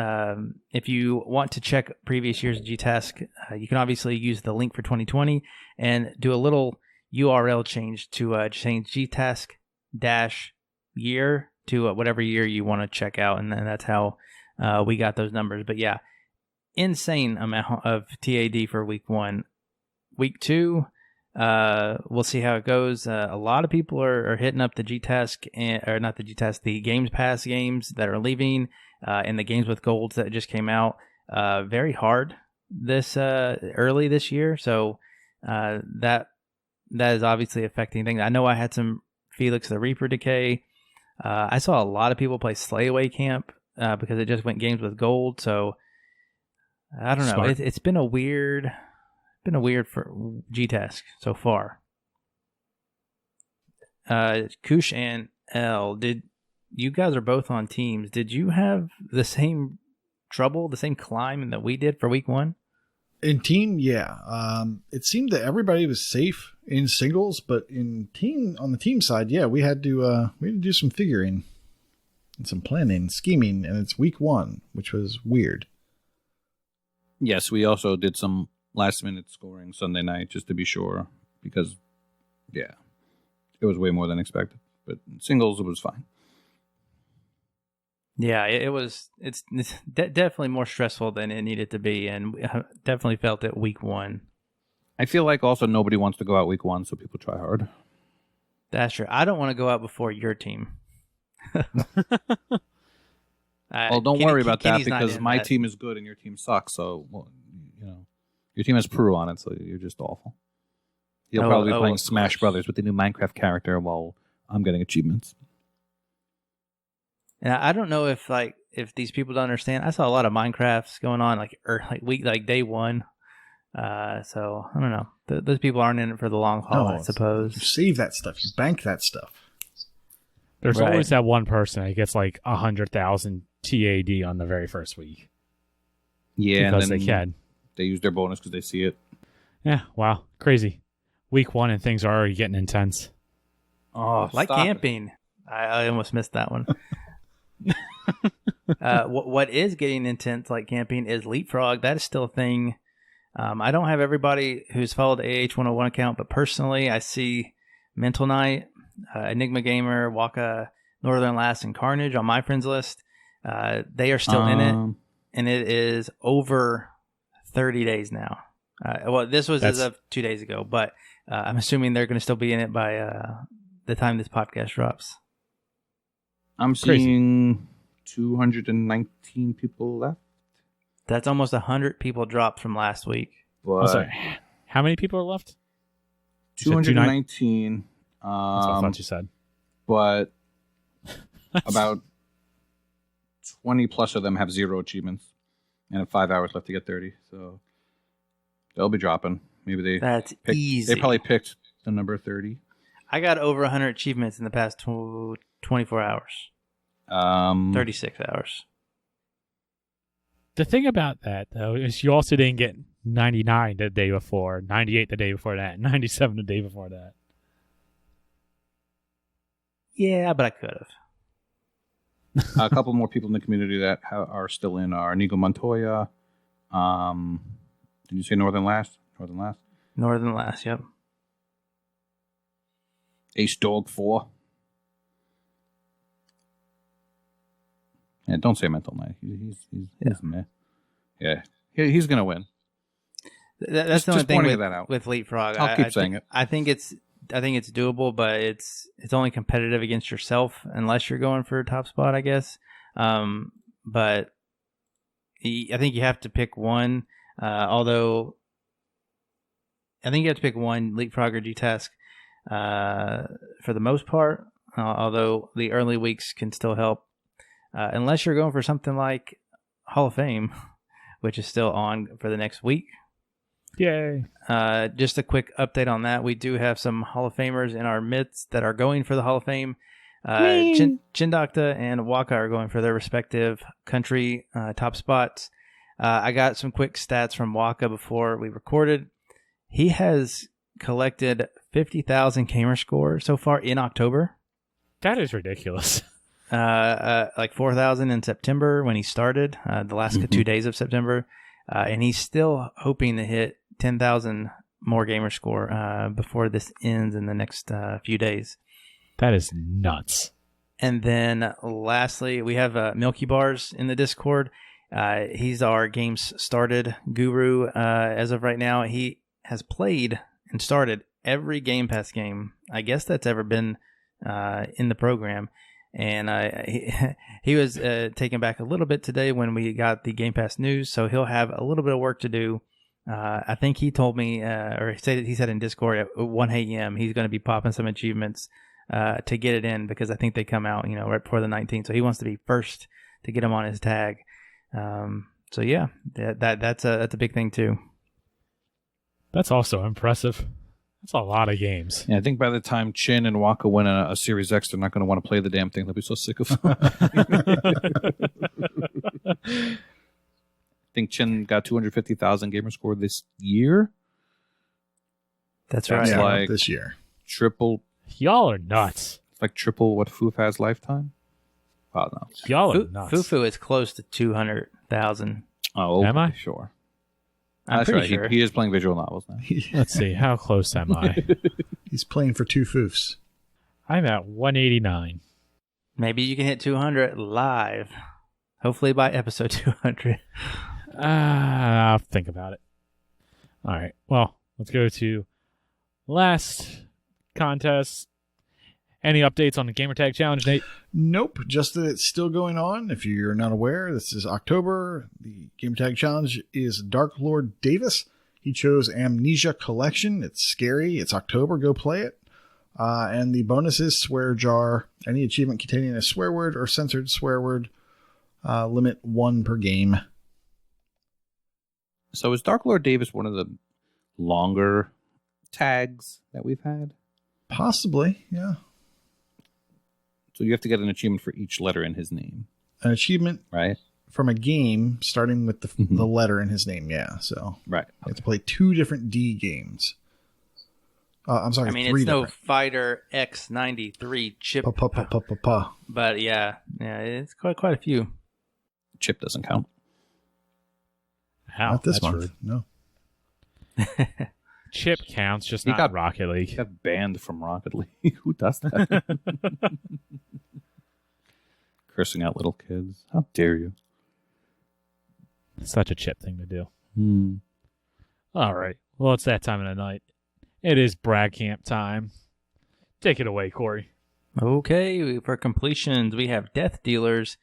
If you want to check previous year's GTASC, you can obviously use the link for 2020 and do a little URL change to change GTASC-year to whatever year you want to check out. And then that's how we got those numbers. But yeah, insane amount of TAD for week 1. Week 2, we'll see how it goes. A lot of people are hitting up the GTASC, or not the GTASC, the Games Pass games that are leaving, and the games with golds that just came out. Very hard this early this year, so that is obviously affecting things. I know I had some Felix the Reaper decay. I saw a lot of people play Slay Away Camp because it just went games with gold. So I don't know. It's been a weird for GTASC so far. Koosh and L, you guys are both on teams. Did you have the same trouble, the same climb that we did for week 1? In team, yeah. It seemed that everybody was safe in singles, but on the team side, yeah, we had to do some figuring and some planning, scheming, and it's week 1, which was weird. Yes, we also did some last-minute scoring Sunday night just to be sure, because, yeah, it was way more than expected. But in singles, it was fine. Yeah, it's definitely more stressful than it needed to be, and I definitely felt it week 1. I feel like also nobody wants to go out week 1, so people try hard. That's true. I don't want to go out before your team. Well, don't worry about that because my team is good and your team sucks. So, well, your team has Prue on it, so you're just awful. You'll probably be playing Smash Brothers with the new Minecraft character while I'm getting achievements. And I don't know if these people don't understand. I saw a lot of Minecrafts going on like day 1. So I don't know. Those people aren't in it for the long haul, I suppose. You save that stuff. You bank that stuff. There's always that one person that gets like 100,000 TAD on the very first week. Yeah, because and then they can. They use their bonus because they see it. Yeah, wow, crazy. Week 1 and things are already getting intense. Oh, like camping. I almost missed that one. What is getting intense like camping is Leapfrog. That is still a thing. I don't have everybody who's followed the AH101 account, but personally, I see Mental Knight, Enigma Gamer, Waka, Northern Last, and Carnage on my friends list. They are still in it, and it is over 30 days now. Well, this was as of 2 days ago, but I'm assuming they're going to still be in it by the time this podcast drops. I'm seeing 219 people left. That's almost 100 people dropped from last week. But sorry. How many people are left? 219. That's what I thought you said. But about 20 plus of them have 0 achievements and have 5 hours left to get 30. So they'll be dropping. Maybe that's easy. They probably picked the number 30. I got over 100 achievements in the past 24 hours. 36 hours. The thing about that, though, is you also didn't get 99 the day before, 98 the day before that, 97 the day before that. Yeah, but I could have. A couple more people in the community that are still in are Nico Montoya, Did you say Northern Last? Northern Last, yep. Ace Dog 4. Yeah, don't say Mental Knight. He's meh. Yeah, he's gonna win. That's the only thing pointing that out. with Leapfrog. I'll keep saying it. I think it's doable, but it's only competitive against yourself unless you're going for a top spot, I guess. But I think you have to pick one. Although I think you have to pick one, Leapfrog or GTASC, for the most part. Although the early weeks can still help, unless you're going for something like Hall of Fame, which is still on for the next week. Yay. Just a quick update on that. We do have some Hall of Famers in our midst that are going for the Hall of Fame. Chindokta and Waka are going for their respective country top spots. I got some quick stats from Waka before we recorded. He has collected 50,000 gamerscore so far in October. That is ridiculous. Like 4,000 in September when he started, the last 2 days of September. And he's still hoping to hit 10,000 more gamerscore before this ends in the next few days. That is nuts. And then lastly, we have Milky Bars in the Discord. He's our games started guru as of right now. He has played and started every Game Pass game, I guess, that's ever been in the program. And he was taken back a little bit today when we got the Game Pass news, so he'll have a little bit of work to do. I think he told me, or he said in Discord at 1 a.m. he's going to be popping some achievements to get it in, because I think they come out, right before the 19th. So he wants to be first to get him on his tag. So yeah, that's a big thing too. That's also impressive. That's a lot of games. Yeah, I think by the time Chin and Waka win a Series X, they're not going to want to play the damn thing. They'll be so sick of it. I think Chin got 250,000 gamerscore this year. That's right. Yeah, like this year. Triple. Y'all are nuts. It's like triple what Foof has lifetime. Oh, no. Y'all are nuts. Fufu is close to 200,000. Oh, am I? Sure. I'm That's pretty right. sure. He is playing visual novels now. Let's see. How close am I? He's playing for 2 foofs. I'm at 189. Maybe you can hit 200 live. Hopefully by episode 200. I'll think about it. All right. Well, let's go to last contest. Any updates on the Gamertag Challenge, Nate? Nope, just that it's still going on. If you're not aware, this is October. The Gamertag Challenge is Dark Lord Davis. He chose Amnesia Collection. It's scary. It's October. Go play it. And the bonus is Swear Jar. Any achievement containing a swear word or censored swear word. Limit 1 per game. So is Dark Lord Davis one of the longer tags that we've had? Possibly, yeah. So you have to get an achievement for each letter in his name. An achievement right? From a game starting with the letter in his name, yeah. So right. You have to play 2 different D games. I'm sorry, 3 it's different. no Fighter X93 chip. But yeah, it's quite a few. Chip doesn't count. How? Not this That's month, rude. no. Chip counts, just He not got- Rocket League. He got banned from Rocket League. Who does that? Cursing out little kids. How dare you? Such a Chip thing to do. All right. Well, it's that time of the night. It is Brag Camp time. Take it away, Corey. Okay, for completions, we have Death Dealers.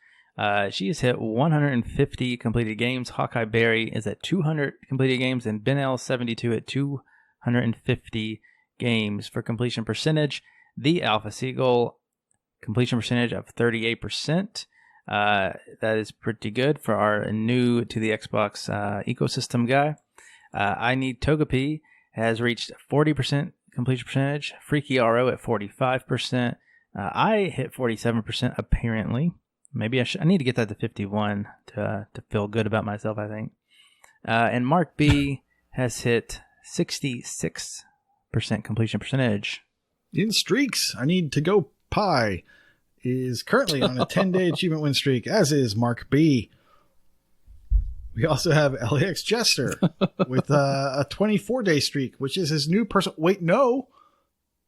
She has hit 150 completed games. Hawkeye Berry is at 200 completed games, and Ben L72 at 250 games. For completion percentage, the Alpha Seagull completion percentage of 38%. That is pretty good for our new to the Xbox ecosystem guy. I Need Togepi has reached 40% completion percentage. Freaky RO at 45%. I hit 47% apparently. Maybe I need to get that to 51 to feel good about myself, I think. And Mark B has hit 66% completion percentage. In streaks, I Need to Go Pie is currently on a 10-day achievement win streak, as is Mark B. We also have LAX Jester with a 24-day streak, which is his new personal. Wait, no.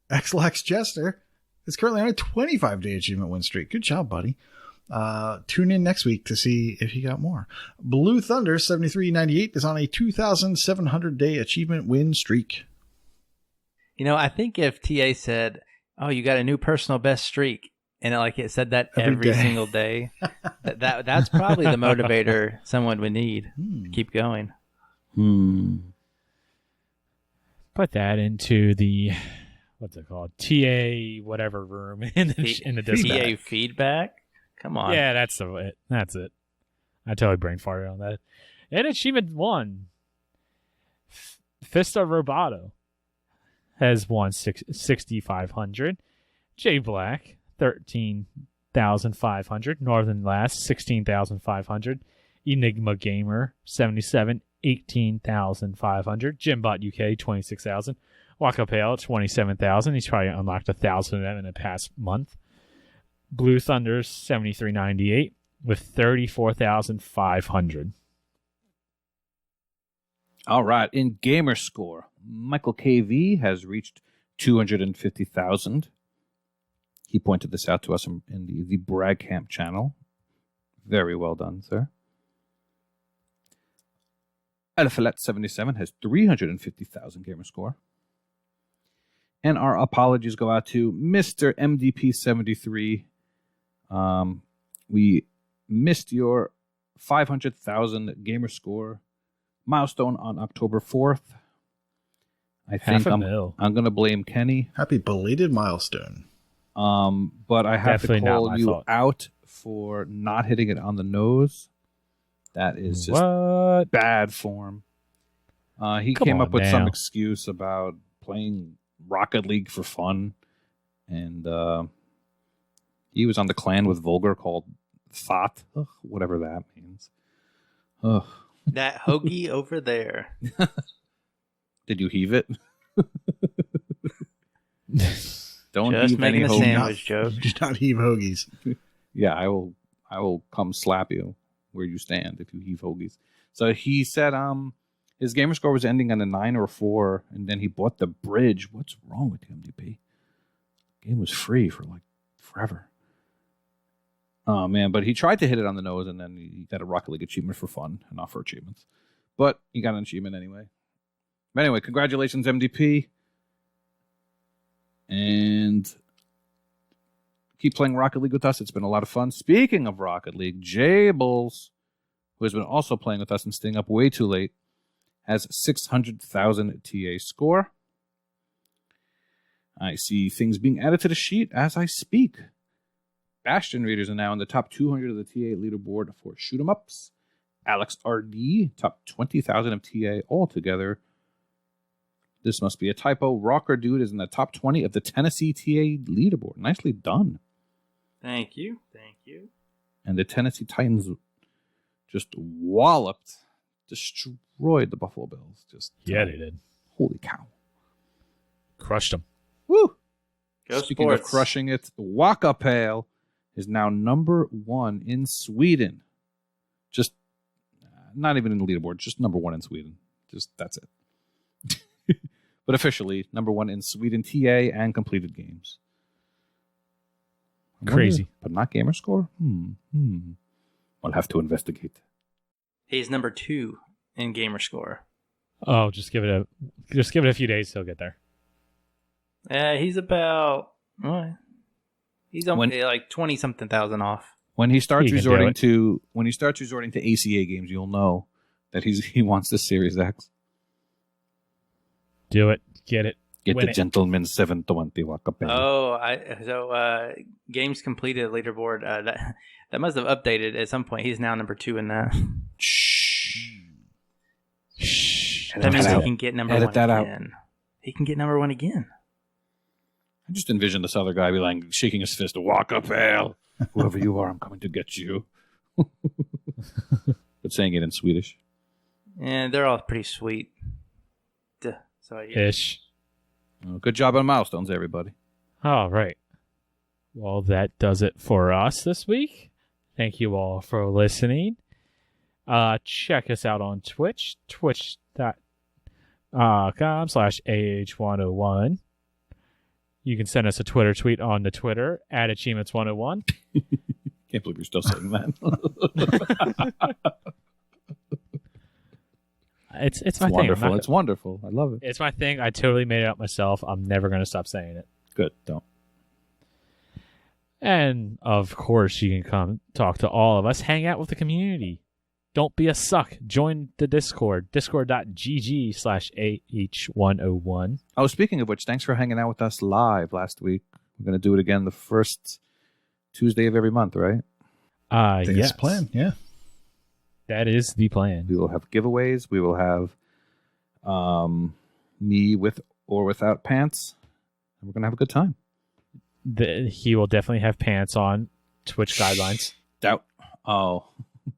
XLAX Jester is currently on a 25-day achievement win streak. Good job, buddy. Tune in next week to see if he got more. Blue Thunder 7398 is on a 2,700-day achievement win streak. I think if TA said, "Oh, you got a new personal best streak," and it said that every single day, that's probably the motivator someone would need to keep going. Put that into the what's it called? TA whatever room in the dispatch. TA feedback. Come on. Yeah, that's it. That's it. I totally brain farted on that. And achievement 1. Fista Roboto has won 6,500. J Black 13,500. Northern Last 16,500. Enigma Gamer 77 18,500. Jimbot UK 26,000. Waka Pale 27,000. He's probably unlocked 1,000 of them in the past month. Blue Thunder's 7398 with 34,500. All right. In gamerscore, Michael KV has reached 250,000. He pointed this out to us in the Brag Camp channel. Very well done, sir. Elphalet77 has 350,000 gamerscore. And our apologies go out to Mr. MDP73. We missed your 500,000 gamer score milestone on October 4th. I think I'm going to blame Kenny. Happy belated milestone. But I have Definitely to call you out for not hitting it on the nose. That is just bad form. He came up with some excuse about playing Rocket League for fun, and he was on the clan with Vulgar called Thought, whatever that means. That hoagie over there. Did you heave it? Don't just heave making any a hoagies. sandwich joke. Do not heave hoagies. Yeah, I will come slap you where you stand if you heave hoagies. So he said his gamer score was ending on a 9 or a 4, and then he bought the bridge. What's wrong with the MDP? Game was free for like forever. Oh man, but he tried to hit it on the nose, and then he got a Rocket League achievement for fun and not for achievements. But he got an achievement anyway. But anyway, congratulations, MDP. And keep playing Rocket League with us. It's been a lot of fun. Speaking of Rocket League, Jables, who has been also playing with us and staying up way too late, has 600,000 TA score. I see things being added to the sheet as I speak. Bastion Raiders are now in the top 200 of the TA leaderboard for shoot 'em ups. Alex RD, top 20,000 of TA altogether. This must be a typo. Rocker Dude is in the top 20 of the Tennessee TA leaderboard. Nicely done. Thank you. Thank you. And the Tennessee Titans just walloped, destroyed the Buffalo Bills. Yeah, they did. Holy cow. Crushed them. Woo! Go Speaking Sports. of crushing it, Waka Pale is now number 1 in Sweden. Just not even in the leaderboard, just number 1 in Sweden. Just that's it. But officially, number 1 in Sweden TA and completed games. Crazy. But not gamer score? I'll have to investigate. He's number 2 in gamerscore. Oh, just give it a few days, he'll get there. He's about he's only like 20-something thousand off. When he starts He can resorting do to ACA games, you'll know that he wants the Series X. Do it. Get it. Get Win the it. Gentleman 720 Waka Pale. Oh, games completed leaderboard. That must have updated at some point. He's now number 2 in that. Shh. That means Edit he can get number Edit 1 that out. again. He can get number 1 again. I just envision this other guy be like shaking his fist, Waka Pale. Whoever you are, I'm coming to get you. But saying it in Swedish. And they're all pretty sweet. Duh. So yeah. Ish. Well, good job on milestones, everybody. All right. Well, that does it for us this week. Thank you all for listening. Check us out on Twitch, twitch.com/AH101. You can send us a Twitter tweet on the Twitter at Achievements101. Can't believe you're still saying that. It's my wonderful. thing. It's wonderful. I love it. It's my thing. I totally made it up myself. I'm never going to stop saying it. Good. Don't. And, of course, you can come talk to all of us. Hang out with the community. Don't be a suck. Join the Discord. Discord.gg/AH101. Oh, speaking of which, thanks for hanging out with us live last week. We're going to do it again the first Tuesday of every month, right? That's Yes. the plan, yeah. That is the plan. We will have giveaways. We will have me with or without pants. And we're going to have a good time. He will definitely have pants on. Twitch guidelines. Doubt. Oh,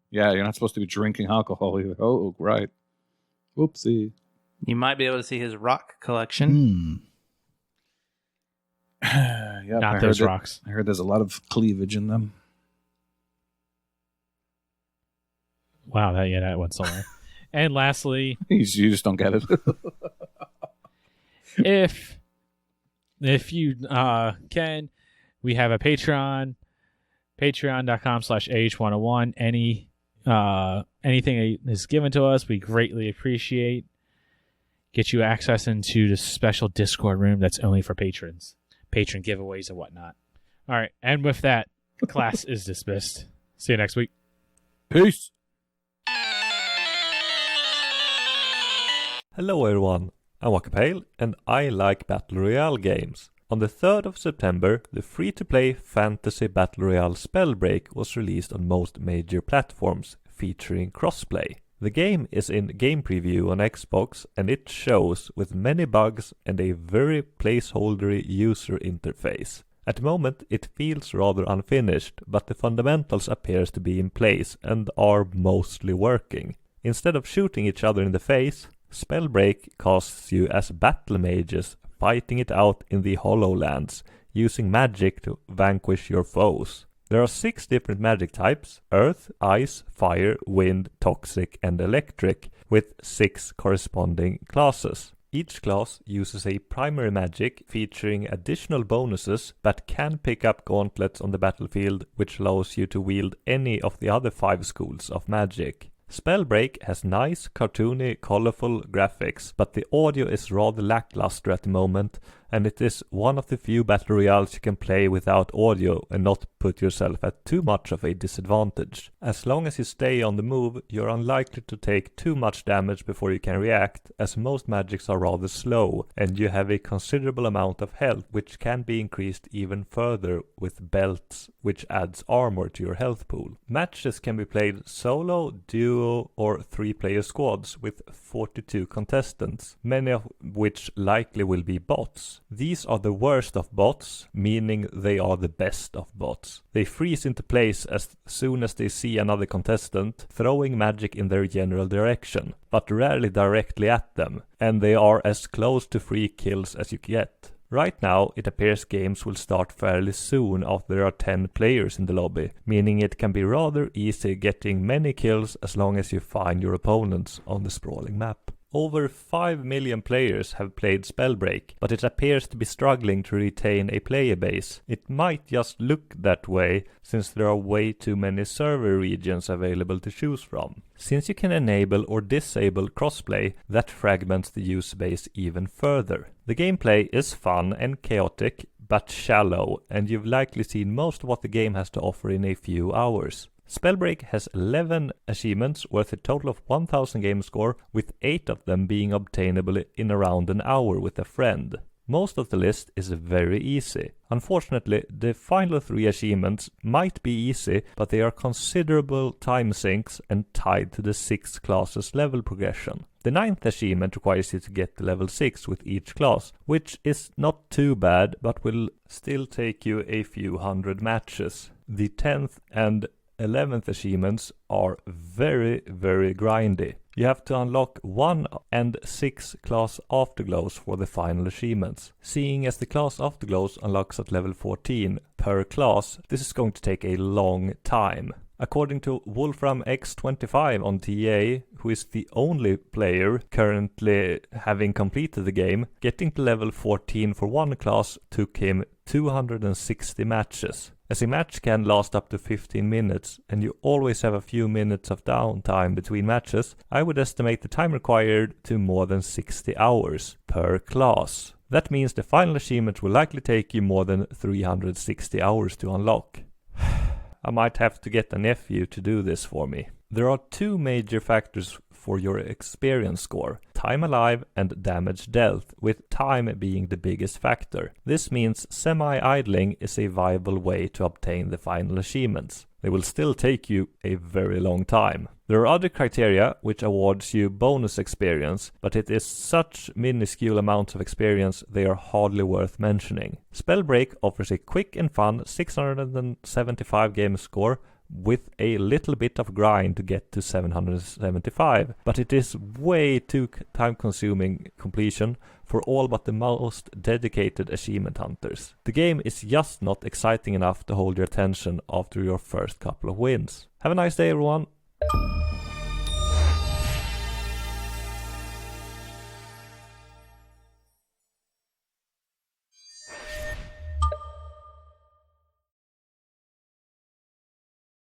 yeah, you're not supposed to be drinking alcohol either. Oh, right. Whoopsie. You might be able to see his rock collection. Yeah, Not those rocks. I heard there's a lot of cleavage in them. Wow, that went somewhere. And lastly, You just don't get it. if you can, we have a Patreon, patreon.com/AH101. Anything is given to us, we greatly appreciate. Get you access into the special Discord room that's only for patrons, patron giveaways and whatnot. All right, and with that, class is dismissed. See you next week. Peace. Hello everyone, I'm Waka, and I like Battle Royale games. On the 3rd of September, the free-to-play fantasy Battle Royale Spellbreak was released on most major platforms, featuring crossplay. The game is in game preview on Xbox, and it shows with many bugs and a very placeholdery user interface. At the moment, it feels rather unfinished, but the fundamentals appears to be in place and are mostly working. Instead of shooting each other in the face, Spellbreak casts you as battle mages, fighting it out in the Hollowlands, using magic to vanquish your foes. There are 6 different magic types: Earth, Ice, Fire, Wind, Toxic and Electric, with 6 corresponding classes. Each class uses a primary magic featuring additional bonuses but can pick up gauntlets on the battlefield, which allows you to wield any of the other 5 schools of magic. Spellbreak has nice, cartoony, colorful graphics, but the audio is rather lackluster at the moment, and it is one of the few battle royales you can play without audio and not put yourself at too much of a disadvantage. As long as you stay on the move, you're unlikely to take too much damage before you can react, as most magics are rather slow, and you have a considerable amount of health, which can be increased even further with belts, which adds armor to your health pool. Matches can be played solo, duo, or 3-player squads with 42 contestants, many of which likely will be bots. These are the worst of bots, meaning they are the best of bots. They freeze into place as soon as they see another contestant, throwing magic in their general direction, but rarely directly at them, and they are as close to free kills as you get. Right now, it appears games will start fairly soon after there are 10 players in the lobby, meaning it can be rather easy getting many kills as long as you find your opponents on the sprawling map. Over 5 million players have played Spellbreak, but it appears to be struggling to retain a player base. It might just look that way, since there are way too many server regions available to choose from. Since you can enable or disable crossplay, that fragments the user base even further. The gameplay is fun and chaotic, but shallow, and you've likely seen most of what the game has to offer in a few hours. Spellbreak has 11 achievements worth a total of 1000 game score, with 8 of them being obtainable in around an hour with a friend. Most of the list is very easy. Unfortunately, the final 3 achievements might be easy, but they are considerable time sinks and tied to the 6 classes level progression. The 9th achievement requires you to get to level 6 with each class, which is not too bad, but will still take you a few hundred matches. The 10th and 11th achievements are very, very grindy. You have to unlock 1 and 6 class afterglows for the final achievements. Seeing as the class afterglows unlocks at level 14 per class, this is going to take a long time. According to Wolfram X25 on TA, who is the only player currently having completed the game, getting to level 14 for one class took him 260 matches. As a match can last up to 15 minutes, and you always have a few minutes of downtime between matches, I would estimate the time required to more than 60 hours per class. That means the final achievement will likely take you more than 360 hours to unlock. I might have to get a nephew to do this for me. There are two major factors for your experience score: time alive and damage dealt, with time being the biggest factor. This means semi-idling is a viable way to obtain the final achievements. They will still take you a very long time. There are other criteria which awards you bonus experience, but it is such minuscule amounts of experience they are hardly worth mentioning. Spellbreak offers a quick and fun 675 game score with a little bit of grind to get to 775, but it is way too time-consuming completion for all but the most dedicated achievement hunters. The game is just not exciting enough to hold your attention after your first couple of wins. Have a nice day, everyone!